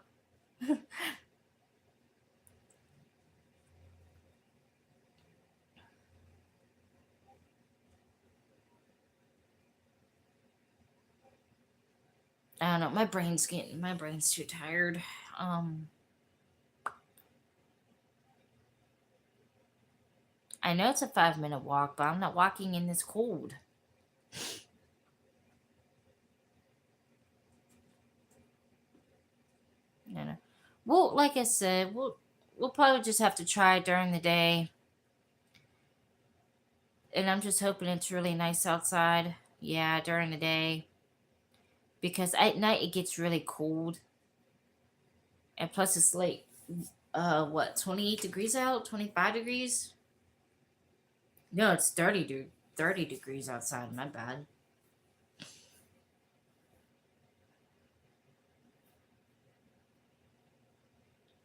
I don't know. My brain's too tired. Um, I know it's a 5 minute walk, but I'm not walking in this cold. You know. Well, like I said, we'll probably just have to try during the day, and I'm just hoping it's really nice outside. Yeah, during the day, because at night it gets really cold, and plus it's like what 28 degrees out, 25 degrees. No, it's 30 degrees outside. My bad.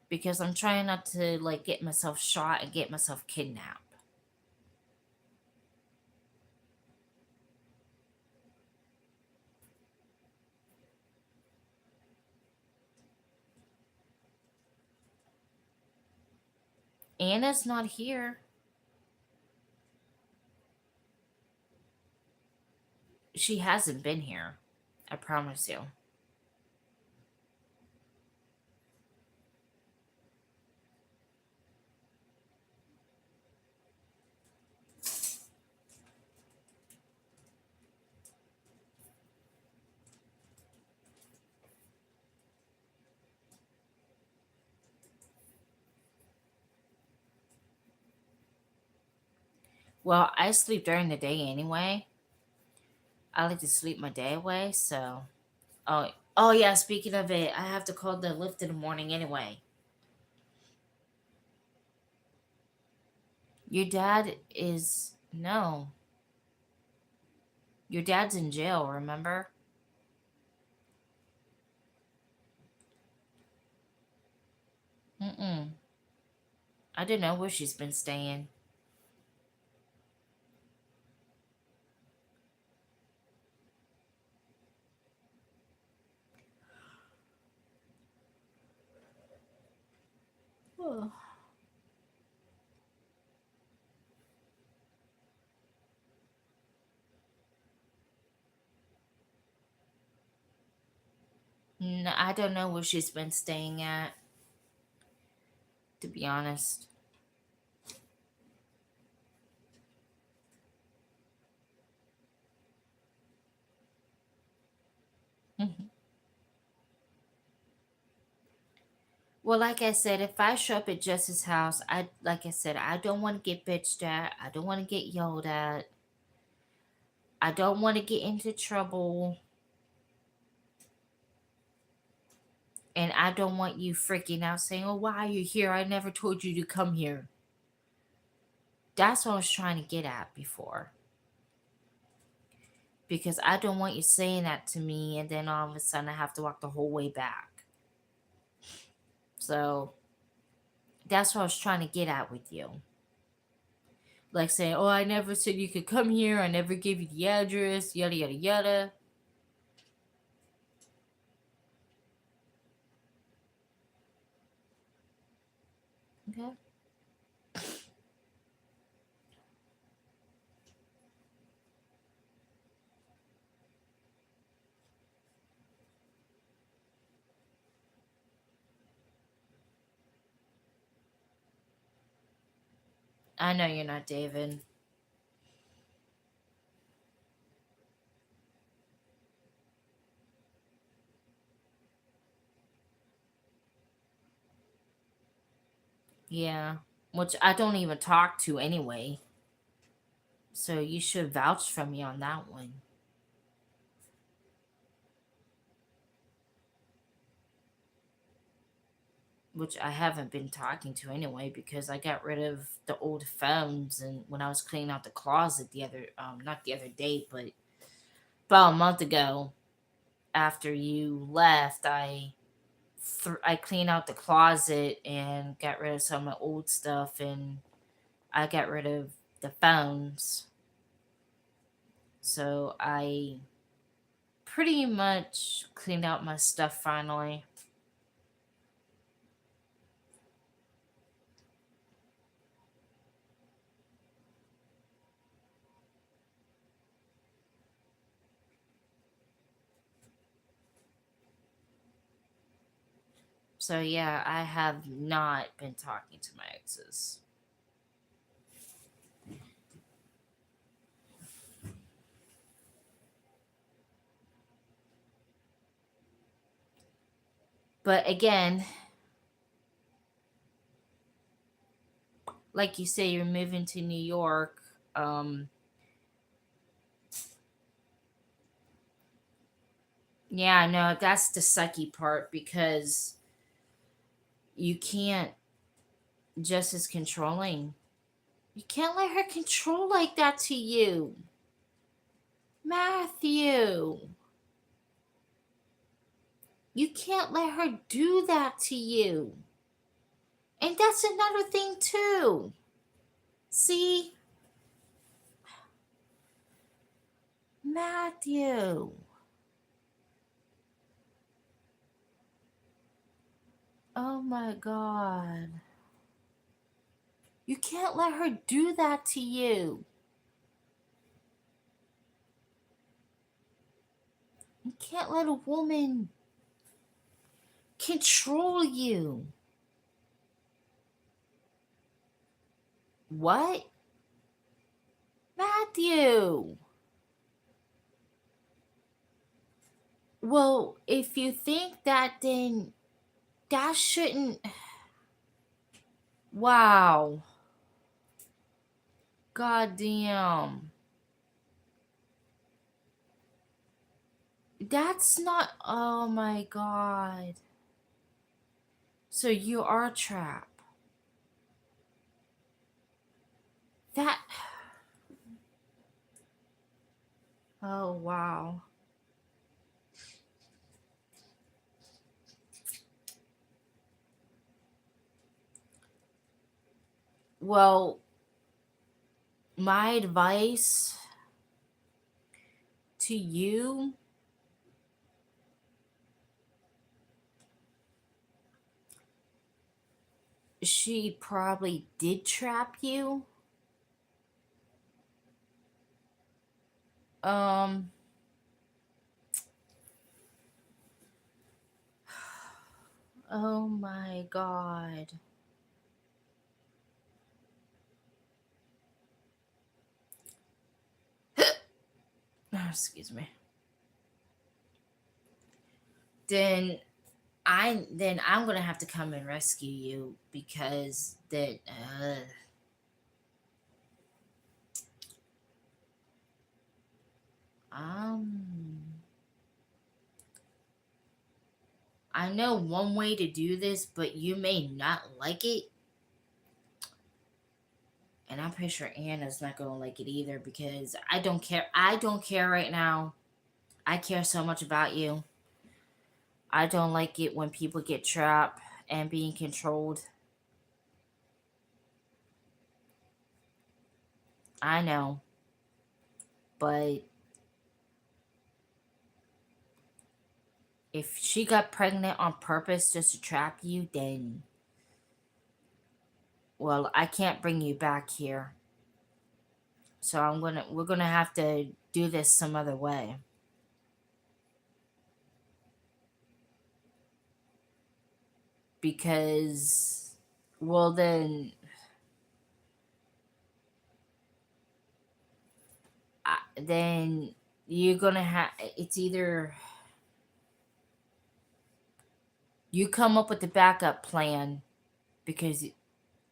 Because I'm trying not to like get myself shot and get myself kidnapped. Anna's not here. She hasn't been here. I promise you. Well, I sleep during the day anyway. I like to sleep my day away, so oh yeah, speaking of it, I have to call the lift in the morning anyway. Your dad is no. Your dad's in jail, remember? Mm-mm. I don't know where she's been staying. Oh. No, I don't know where she's been staying at, to be honest. Mhm. Well, like I said, if I show up at Jess's house, like I said, I don't want to get bitched at. I don't want to get yelled at. I don't want to get into trouble. And I don't want you freaking out saying, "Oh, why are you here? I never told you to come here." That's what I was trying to get at before. Because I don't want you saying that to me and then all of a sudden I have to walk the whole way back. So that's what I was trying to get at with you. Like saying, "Oh, I never said you could come here. I never gave you the address, yada, yada, yada." Okay. I know you're not David. Yeah. Which I don't even talk to anyway. So you should vouch for me on that one. Which I haven't been talking to anyway because I got rid of the old phones and when I was cleaning out the closet the other not the other day, but about a month ago after you left, I cleaned out the closet and got rid of some of my old stuff and I got rid of the phones. So I pretty much cleaned out my stuff finally. So yeah, I have not been talking to my exes. But again, like you say, you're moving to New York. Yeah, no, that's the sucky part because you can't just as controlling. You can't let her control like that to you. Matthew, you can't let her do that to you. And that's another thing, too. See, Matthew. Oh my God. You can't let her do that to you. You can't let a woman control you. What? Matthew. Well, if you think that, then that shouldn't. Wow. God damn. That's not. Oh my God. So you are a trap. That. Oh wow. Well, my advice to you, she probably did trap you. Um, Oh my god. Excuse me. Then I'm gonna have to come and rescue you because that um I know one way to do this, but you may not like it. And I'm pretty sure Anna's not gonna like it either because I don't care. I don't care right now. I care so much about you. I don't like it when people get trapped and being controlled. I know. But if she got pregnant on purpose just to trap you, then, well, I can't bring you back here. So we're gonna have to do this some other way. Because, well, then you're gonna have, it's either you come up with the backup plan because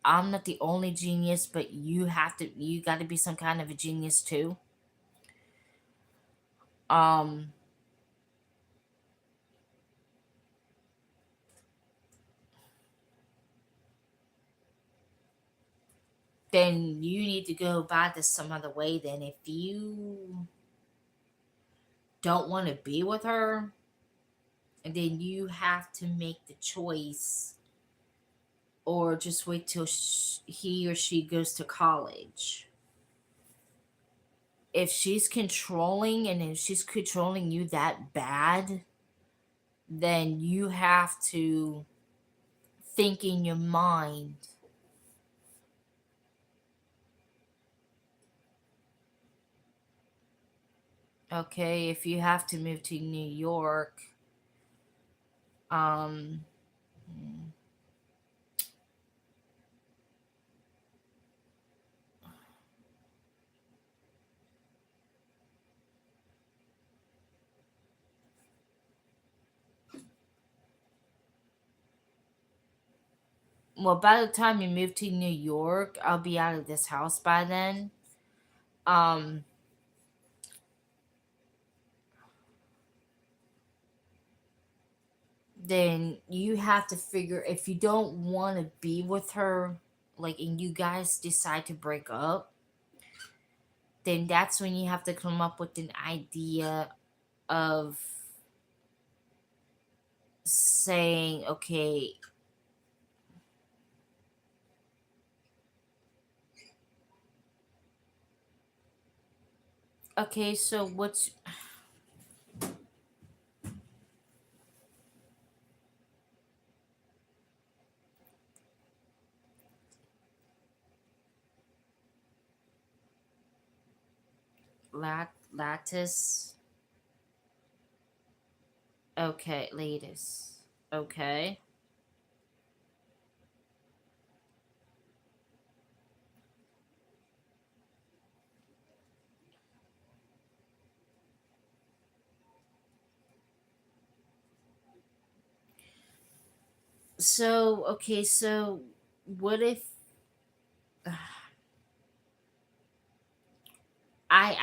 I'm not the only genius, but you got to be some kind of a genius too. Um, then you need to go by this some other way. Then if you don't want to be with her, then you have to make the choice or just wait till he or she goes to college. If she's controlling and if she's controlling you that bad, then you have to think in your mind, okay, if you have to move to New York, um, well, by the time you move to New York, I'll be out of this house by then. Um, then you have to figure if you don't want to be with her, like, and you guys decide to break up, then that's when you have to come up with an idea of saying, okay, so what's lattice? Okay, lattice. Okay. So, okay, so what if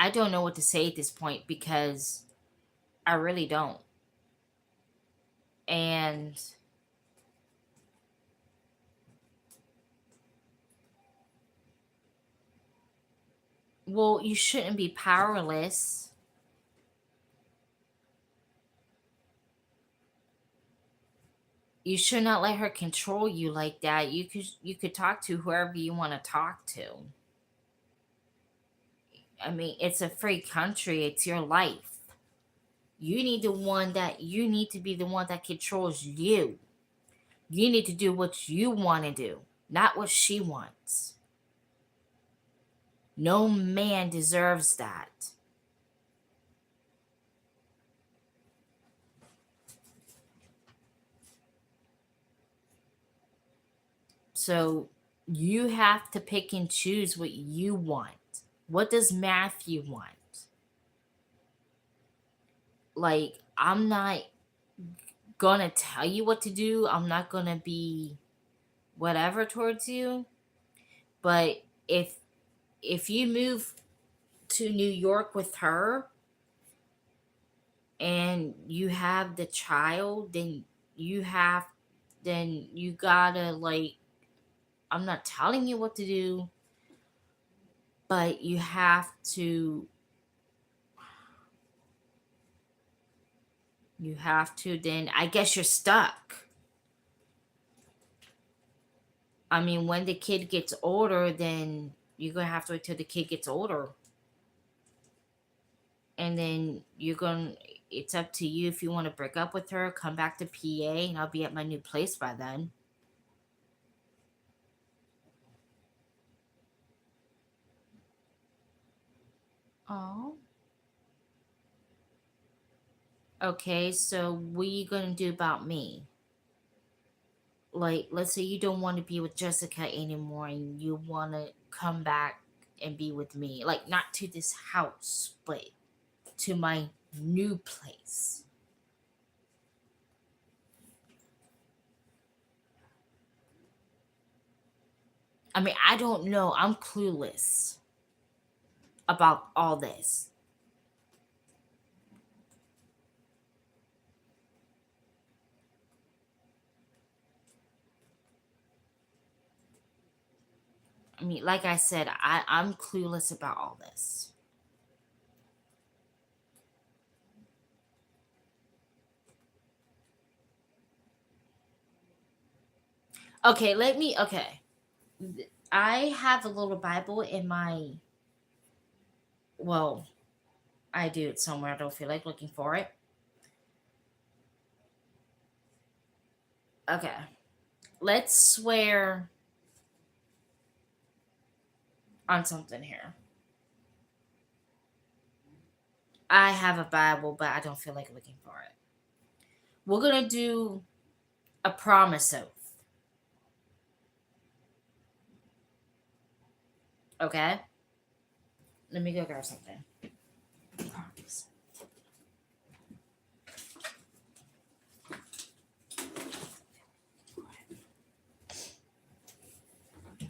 I don't know what to say at this point because I really don't. And well, you shouldn't be powerless. You should not let her control you like that. You could talk to whoever you want to talk to. I mean, it's a free country. It's your life. You need to be the one that controls you. You need to do what you want to do, not what she wants. No man deserves that. So you have to pick and choose what you want. What does Matthew want? Like, I'm not gonna tell you what to do. I'm not gonna be whatever towards you. But if you move to New York with her and you have the child, you have then you gotta, like, I'm not telling you what to do, but you have to then I guess you're stuck. I mean, when the kid gets older, then you're gonna have to wait till the kid gets older. And then it's up to you if you want to break up with her, come back to PA, and I'll be at my new place by then. Oh. Okay, so what are you gonna do about me? Like, let's say you don't want to be with Jessica anymore and you want to come back and be with me. Like, not to this house, but to my new place. I mean, I don't know. I'm clueless about all this. I mean, like I said, I'm clueless about all this. Okay. I have a little Bible in my, well, I do it somewhere. I don't feel like looking for it. Okay. Let's swear on something here. I have a Bible, but I don't feel like looking for it. We're going to do a promise oath. Okay? Let me go grab something. Promise.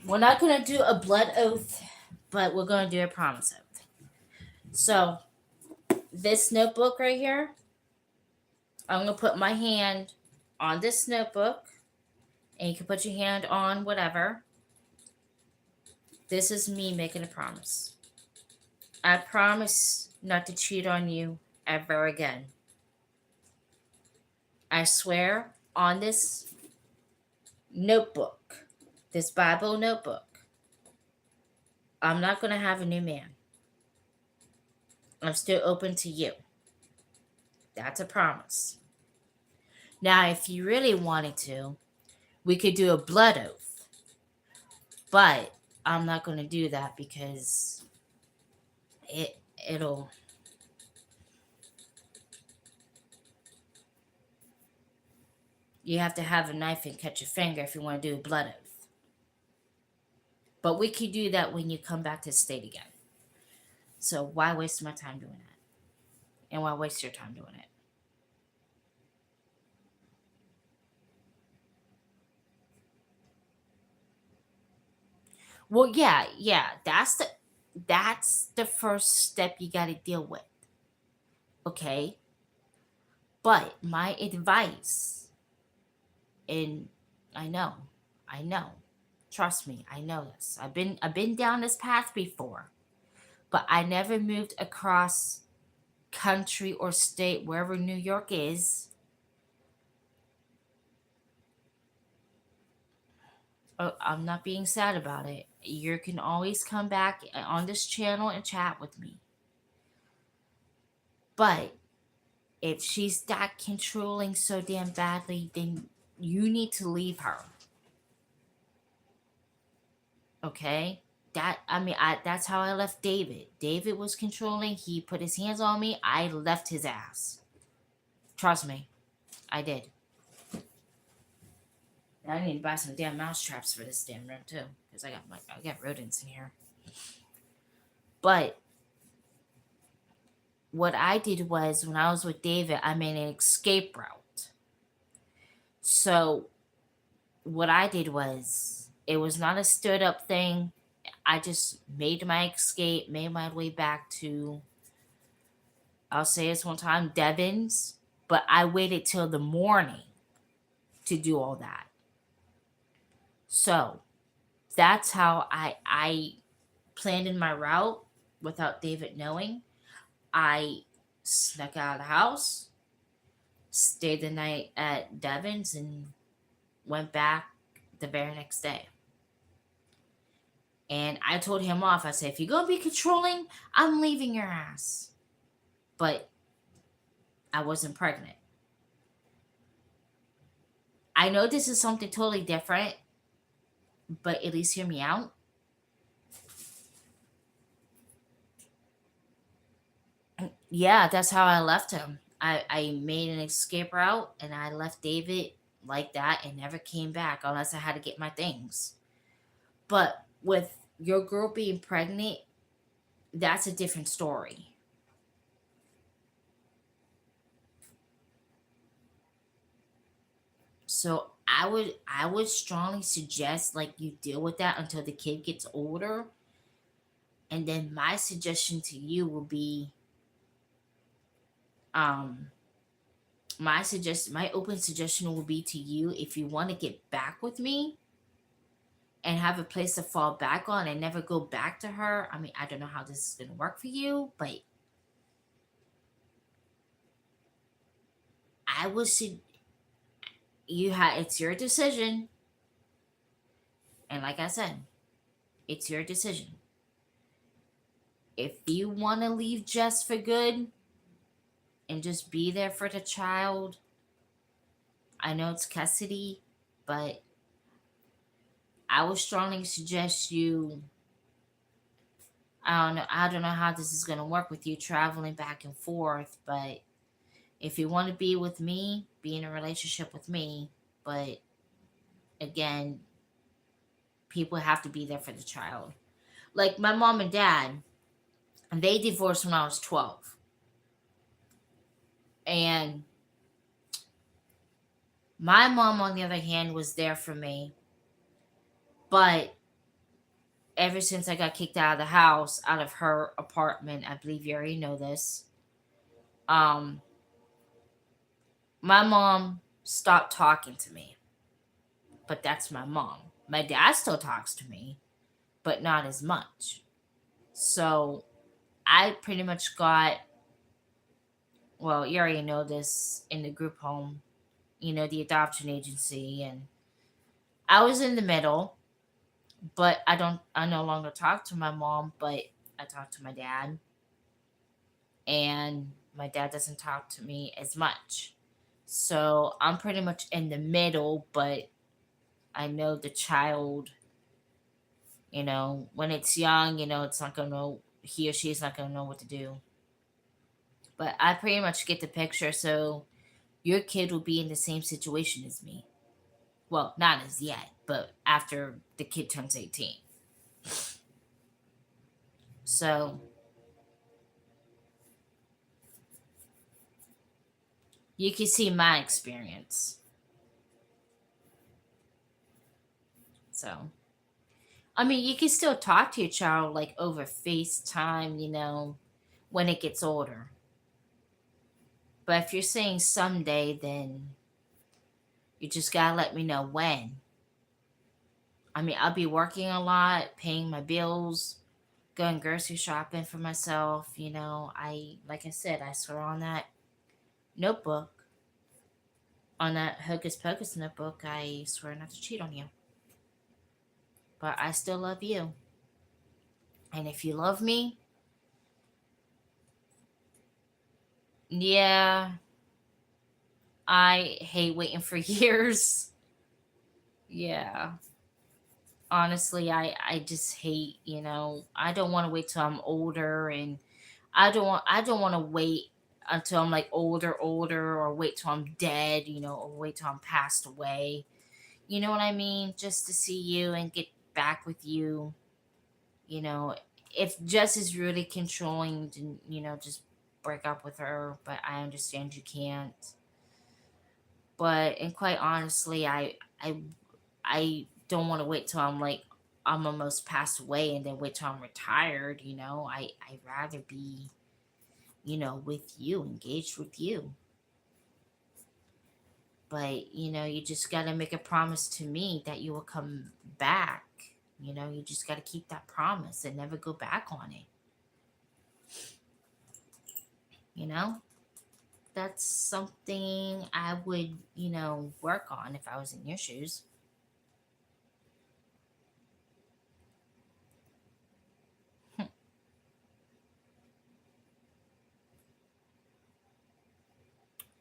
We're not going to do a blood oath, but we're going to do a promise oath. So, this notebook right here, I'm going to put my hand on this notebook, and you can put your hand on whatever. This is me making a promise. I promise not to cheat on you ever again. I swear on this notebook, this Bible notebook, I'm not going to have a new man. I'm still open to you. That's a promise. Now, if you really wanted to, we could do a blood oath. But I'm not going to do that because it'll you have to have a knife and cut your finger if you want to do a blood oath. But we could do that when you come back to the state again. So why waste my time doing that? And why waste your time doing it? Well, yeah, that's the first step you got to deal with. Okay? But my advice, and I know, I know. Trust me, I know this. I've been down this path before. But I never moved across country or state wherever New York is. I'm not being sad about it. You can always come back on this channel and chat with me. But if she's that controlling so damn badly, then you need to leave her. Okay? That's how I left David. David was controlling. He put his hands on me. I left his ass. Trust me, I did. I need to buy some damn mouse traps for this damn room too, because I got rodents in here. But what I did was when I was with David, I made an escape route. So what I did was it was not a stood up thing. I just made my escape, made my way back to, I'll say this one time, Devon's, but I waited till the morning to do all that. So that's how I planned in my route without David knowing. I snuck out of the house, stayed the night at Devon's, and went back the very next day. And I told him off. I said, if you're going to be controlling, I'm leaving your ass. But I wasn't pregnant. I know this is something totally different, but at least hear me out. Yeah, that's how I left him. I made an escape route and I left David like that and never came back unless I had to get my things. But with your girl being pregnant, that's a different story. So I would strongly suggest like you deal with that until the kid gets older. And then my suggestion to you will be um my open suggestion will be to you, if you want to get back with me and have a place to fall back on and never go back to her. I mean, I don't know how this is going to work for you, but I would say it's your decision. And like I said, it's your decision. If you want to leave Jess for good and just be there for the child, I know it's custody, but I would strongly suggest you. I don't know. I don't know how this is going to work with you traveling back and forth, but if you want to be with me, be in a relationship with me. But again, people have to be there for the child. Like my mom and dad, they divorced when I was 12. And my mom, on the other hand, was there for me. But ever since I got kicked out of the house, out of her apartment, I believe you already know this, um, my mom stopped talking to me. But that's my mom. My dad still talks to me, but not as much. So I pretty much got, well, you already know this, in the group home, the adoption agency. And I was in the middle, but I no longer talk to my mom, but I talk to my dad. And my dad doesn't talk to me as much. So I'm pretty much in the middle, but I know the child, when it's young, it's not going to know, he or she is not going to know what to do. But I pretty much get the picture. So your kid will be in the same situation as me. Well, not as yet, but after the kid turns 18. So you can see my experience. So, I mean, you can still talk to your child like over FaceTime, when it gets older. But if you're saying someday, then you just gotta let me know when. I mean, I'll be working a lot, paying my bills, going grocery shopping for myself. Like I said, I swear on that notebook, on that Hocus Pocus notebook, I swear not to cheat on you. But I still love you. And if you love me, yeah, I hate waiting for years. Yeah. Honestly, I just hate, I don't want to wait till I'm older, and I don't want to wait until I'm like older or wait till I'm dead, or wait till I'm passed away. You know what I mean? Just to see you and get back with you. You know, if Jess is really controlling, then, just break up with her. But I understand you can't. But, and quite honestly, I don't want to wait till I'm almost passed away and then wait till I'm retired. I'd rather be, with you, engaged with you. But, you just got to make a promise to me that you will come back. You just got to keep that promise and never go back on it. You know, that's something I would, work on if I was in your shoes.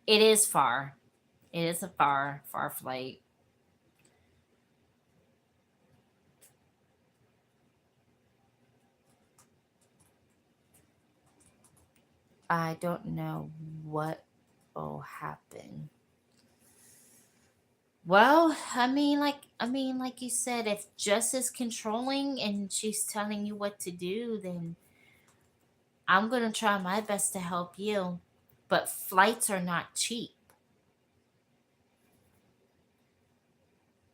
It is far. It is a far, far flight. I don't know what will happen. Well, like you said, if Jess is controlling and she's telling you what to do, then I'm gonna try my best to help you. But flights are not cheap.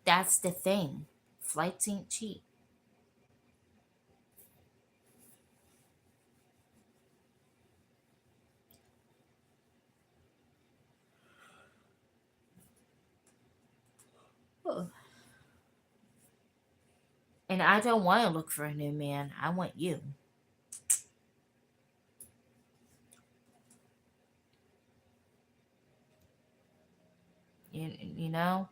That's the thing. Flights ain't cheap. Ugh. And I don't want to look for a new man. I want you. You know?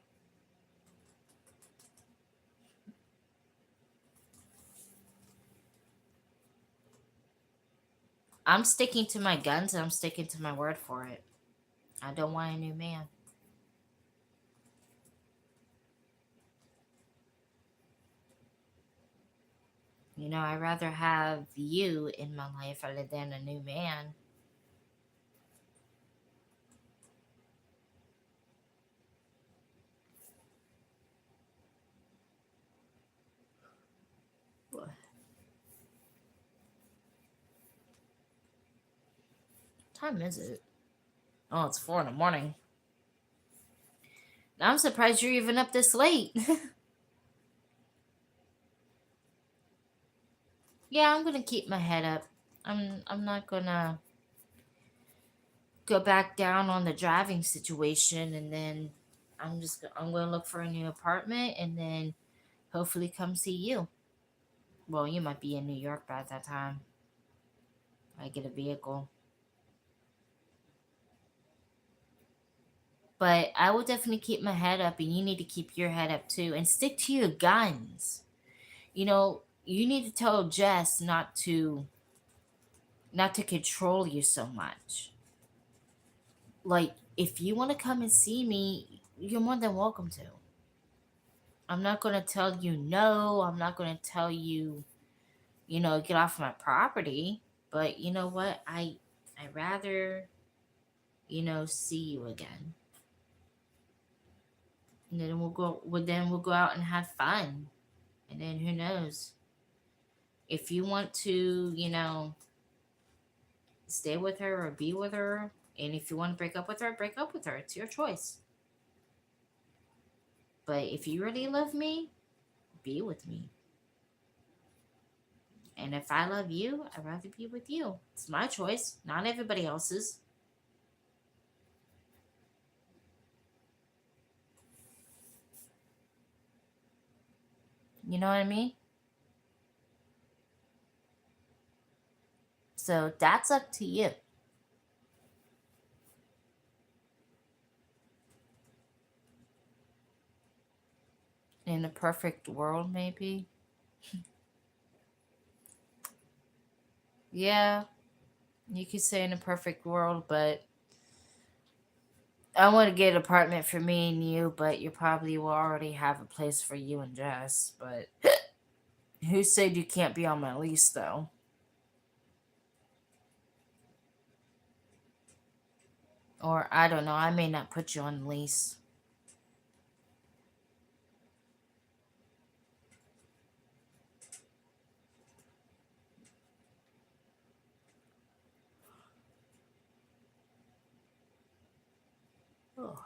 I'm sticking to my guns and I'm sticking to my word for it. I don't want a new man. I'd rather have you in my life other than a new man. What time is it? Oh, it's 4 in the morning. I'm surprised you're even up this late. Yeah, I'm gonna keep my head up. I'm not gonna go back down on the driving situation, and then I'm gonna look for a new apartment and then hopefully come see you. Well, you might be in New York by that time. I get a vehicle. But I will definitely keep my head up, and you need to keep your head up too, and stick to your guns. You need to tell Jess not to control you so much. Like, if you want to come and see me, you're more than welcome to. I'm not going to tell you no. I'm not going to tell you, get off my property. But you know what? I rather, see you again. And then we'll go out and have fun. And then who knows? If you want to, stay with her or be with her, and if you want to break up with her, break up with her. It's your choice. But if you really love me, be with me. And if I love you, I'd rather be with you. It's my choice, not everybody else's. You know what I mean? So that's up to you. In a perfect world, maybe. Yeah, you could say in a perfect world, but I want to get an apartment for me and you, but you probably will already have a place for you and Jess. But who said you can't be on my lease, though? Or I don't know, I may not put you on the lease. Oh.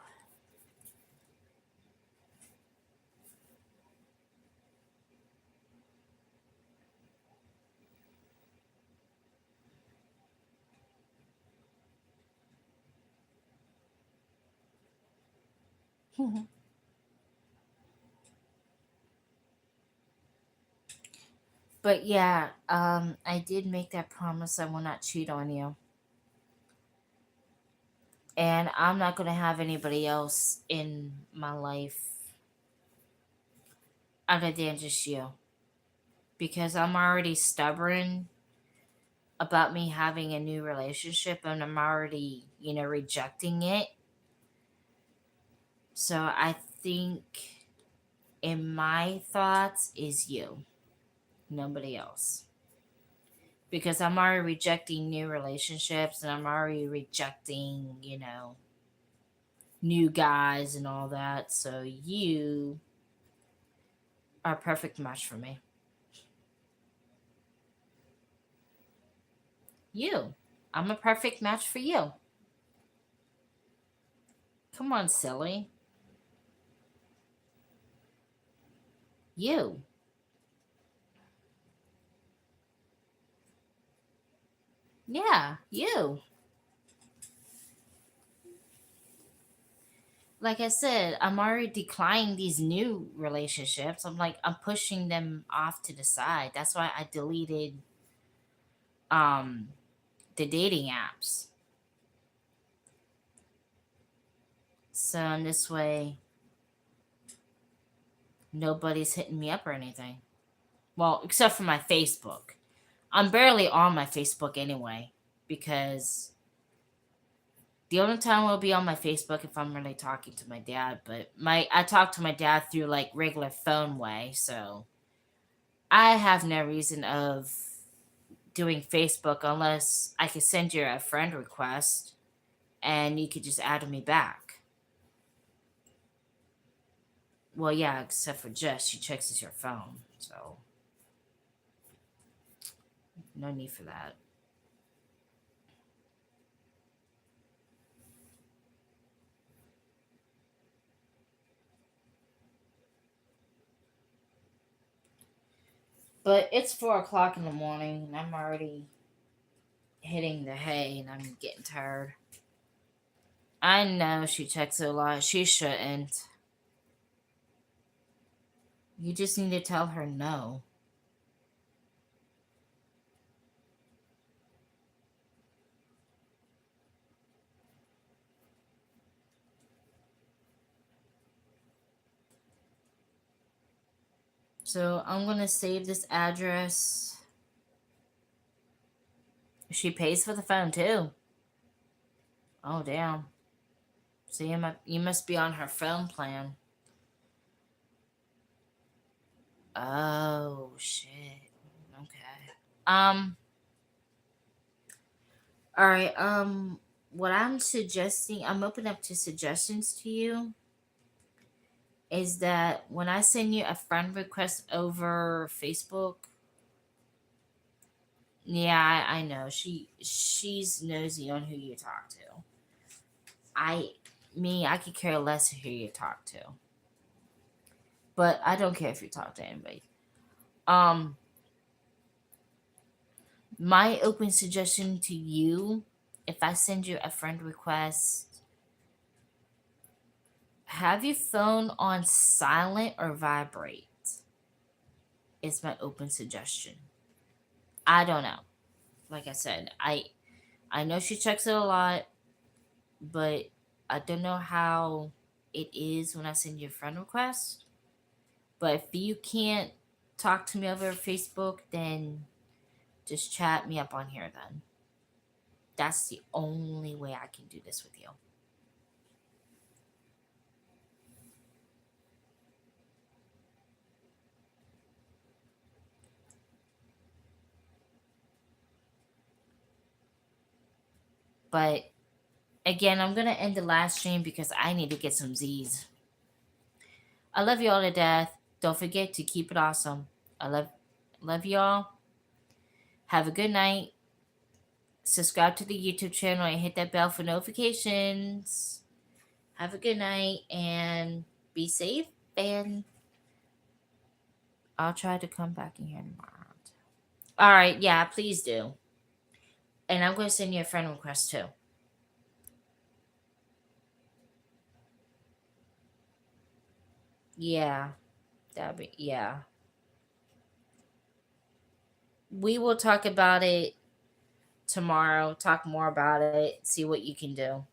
But yeah, I did make that promise I will not cheat on you. And I'm not going to have anybody else in my life other than just you. Because I'm already stubborn about me having a new relationship and I'm already, rejecting it. So I think in my thoughts is you, nobody else. Because I'm already rejecting new relationships and I'm already rejecting, new guys and all that. So you are a perfect match for me. You. I'm a perfect match for you. Come on, silly. You. Yeah, you. Like I said, I'm already declining these new relationships. I'm pushing them off to the side. That's why I deleted um the dating apps. So in this way, nobody's hitting me up or anything. Well, except for my Facebook. I'm barely on my Facebook anyway because the only time I'll be on my Facebook if I'm really talking to my dad, but my I talk to my dad through like regular phone way, so I have no reason of doing Facebook unless I could send you a friend request and you could just add me back. Well, yeah, except for Jess, she checks your phone, so no need for that. But it's 4 o'clock in the morning and I'm already hitting the hay and I'm getting tired. I know she checks it a lot. She shouldn't. You just need to tell her no. So I'm gonna save this address. She pays for the phone too. Oh damn. So you must be on her phone plan. Oh shit. Okay. Um. All right. What I'm suggesting, I'm open up to suggestions to you. Is that when I send you a friend request over Facebook? Yeah, I know. She's nosy on who you talk to. I I could care less who you talk to. But I don't care if you talk to anybody. Um, my open suggestion to you, if I send you a friend request, have your phone on silent or vibrate. Is my open suggestion. I don't know. Like I said, I know she checks it a lot, but I don't know how it is when I send you a friend request. But if you can't talk to me over Facebook, then just chat me up on here then. That's the only way I can do this with you. But again, I'm gonna end the live stream because I need to get some Z's. I love you all to death. Don't forget to keep it awesome. I love y'all. Have a good night. Subscribe to the YouTube channel and hit that bell for notifications. Have a good night and be safe. And I'll try to come back in here tomorrow. All right. Yeah, please do. And I'm going to send you a friend request too. Yeah. Yeah. We will talk about it tomorrow, talk more about it, see what you can do.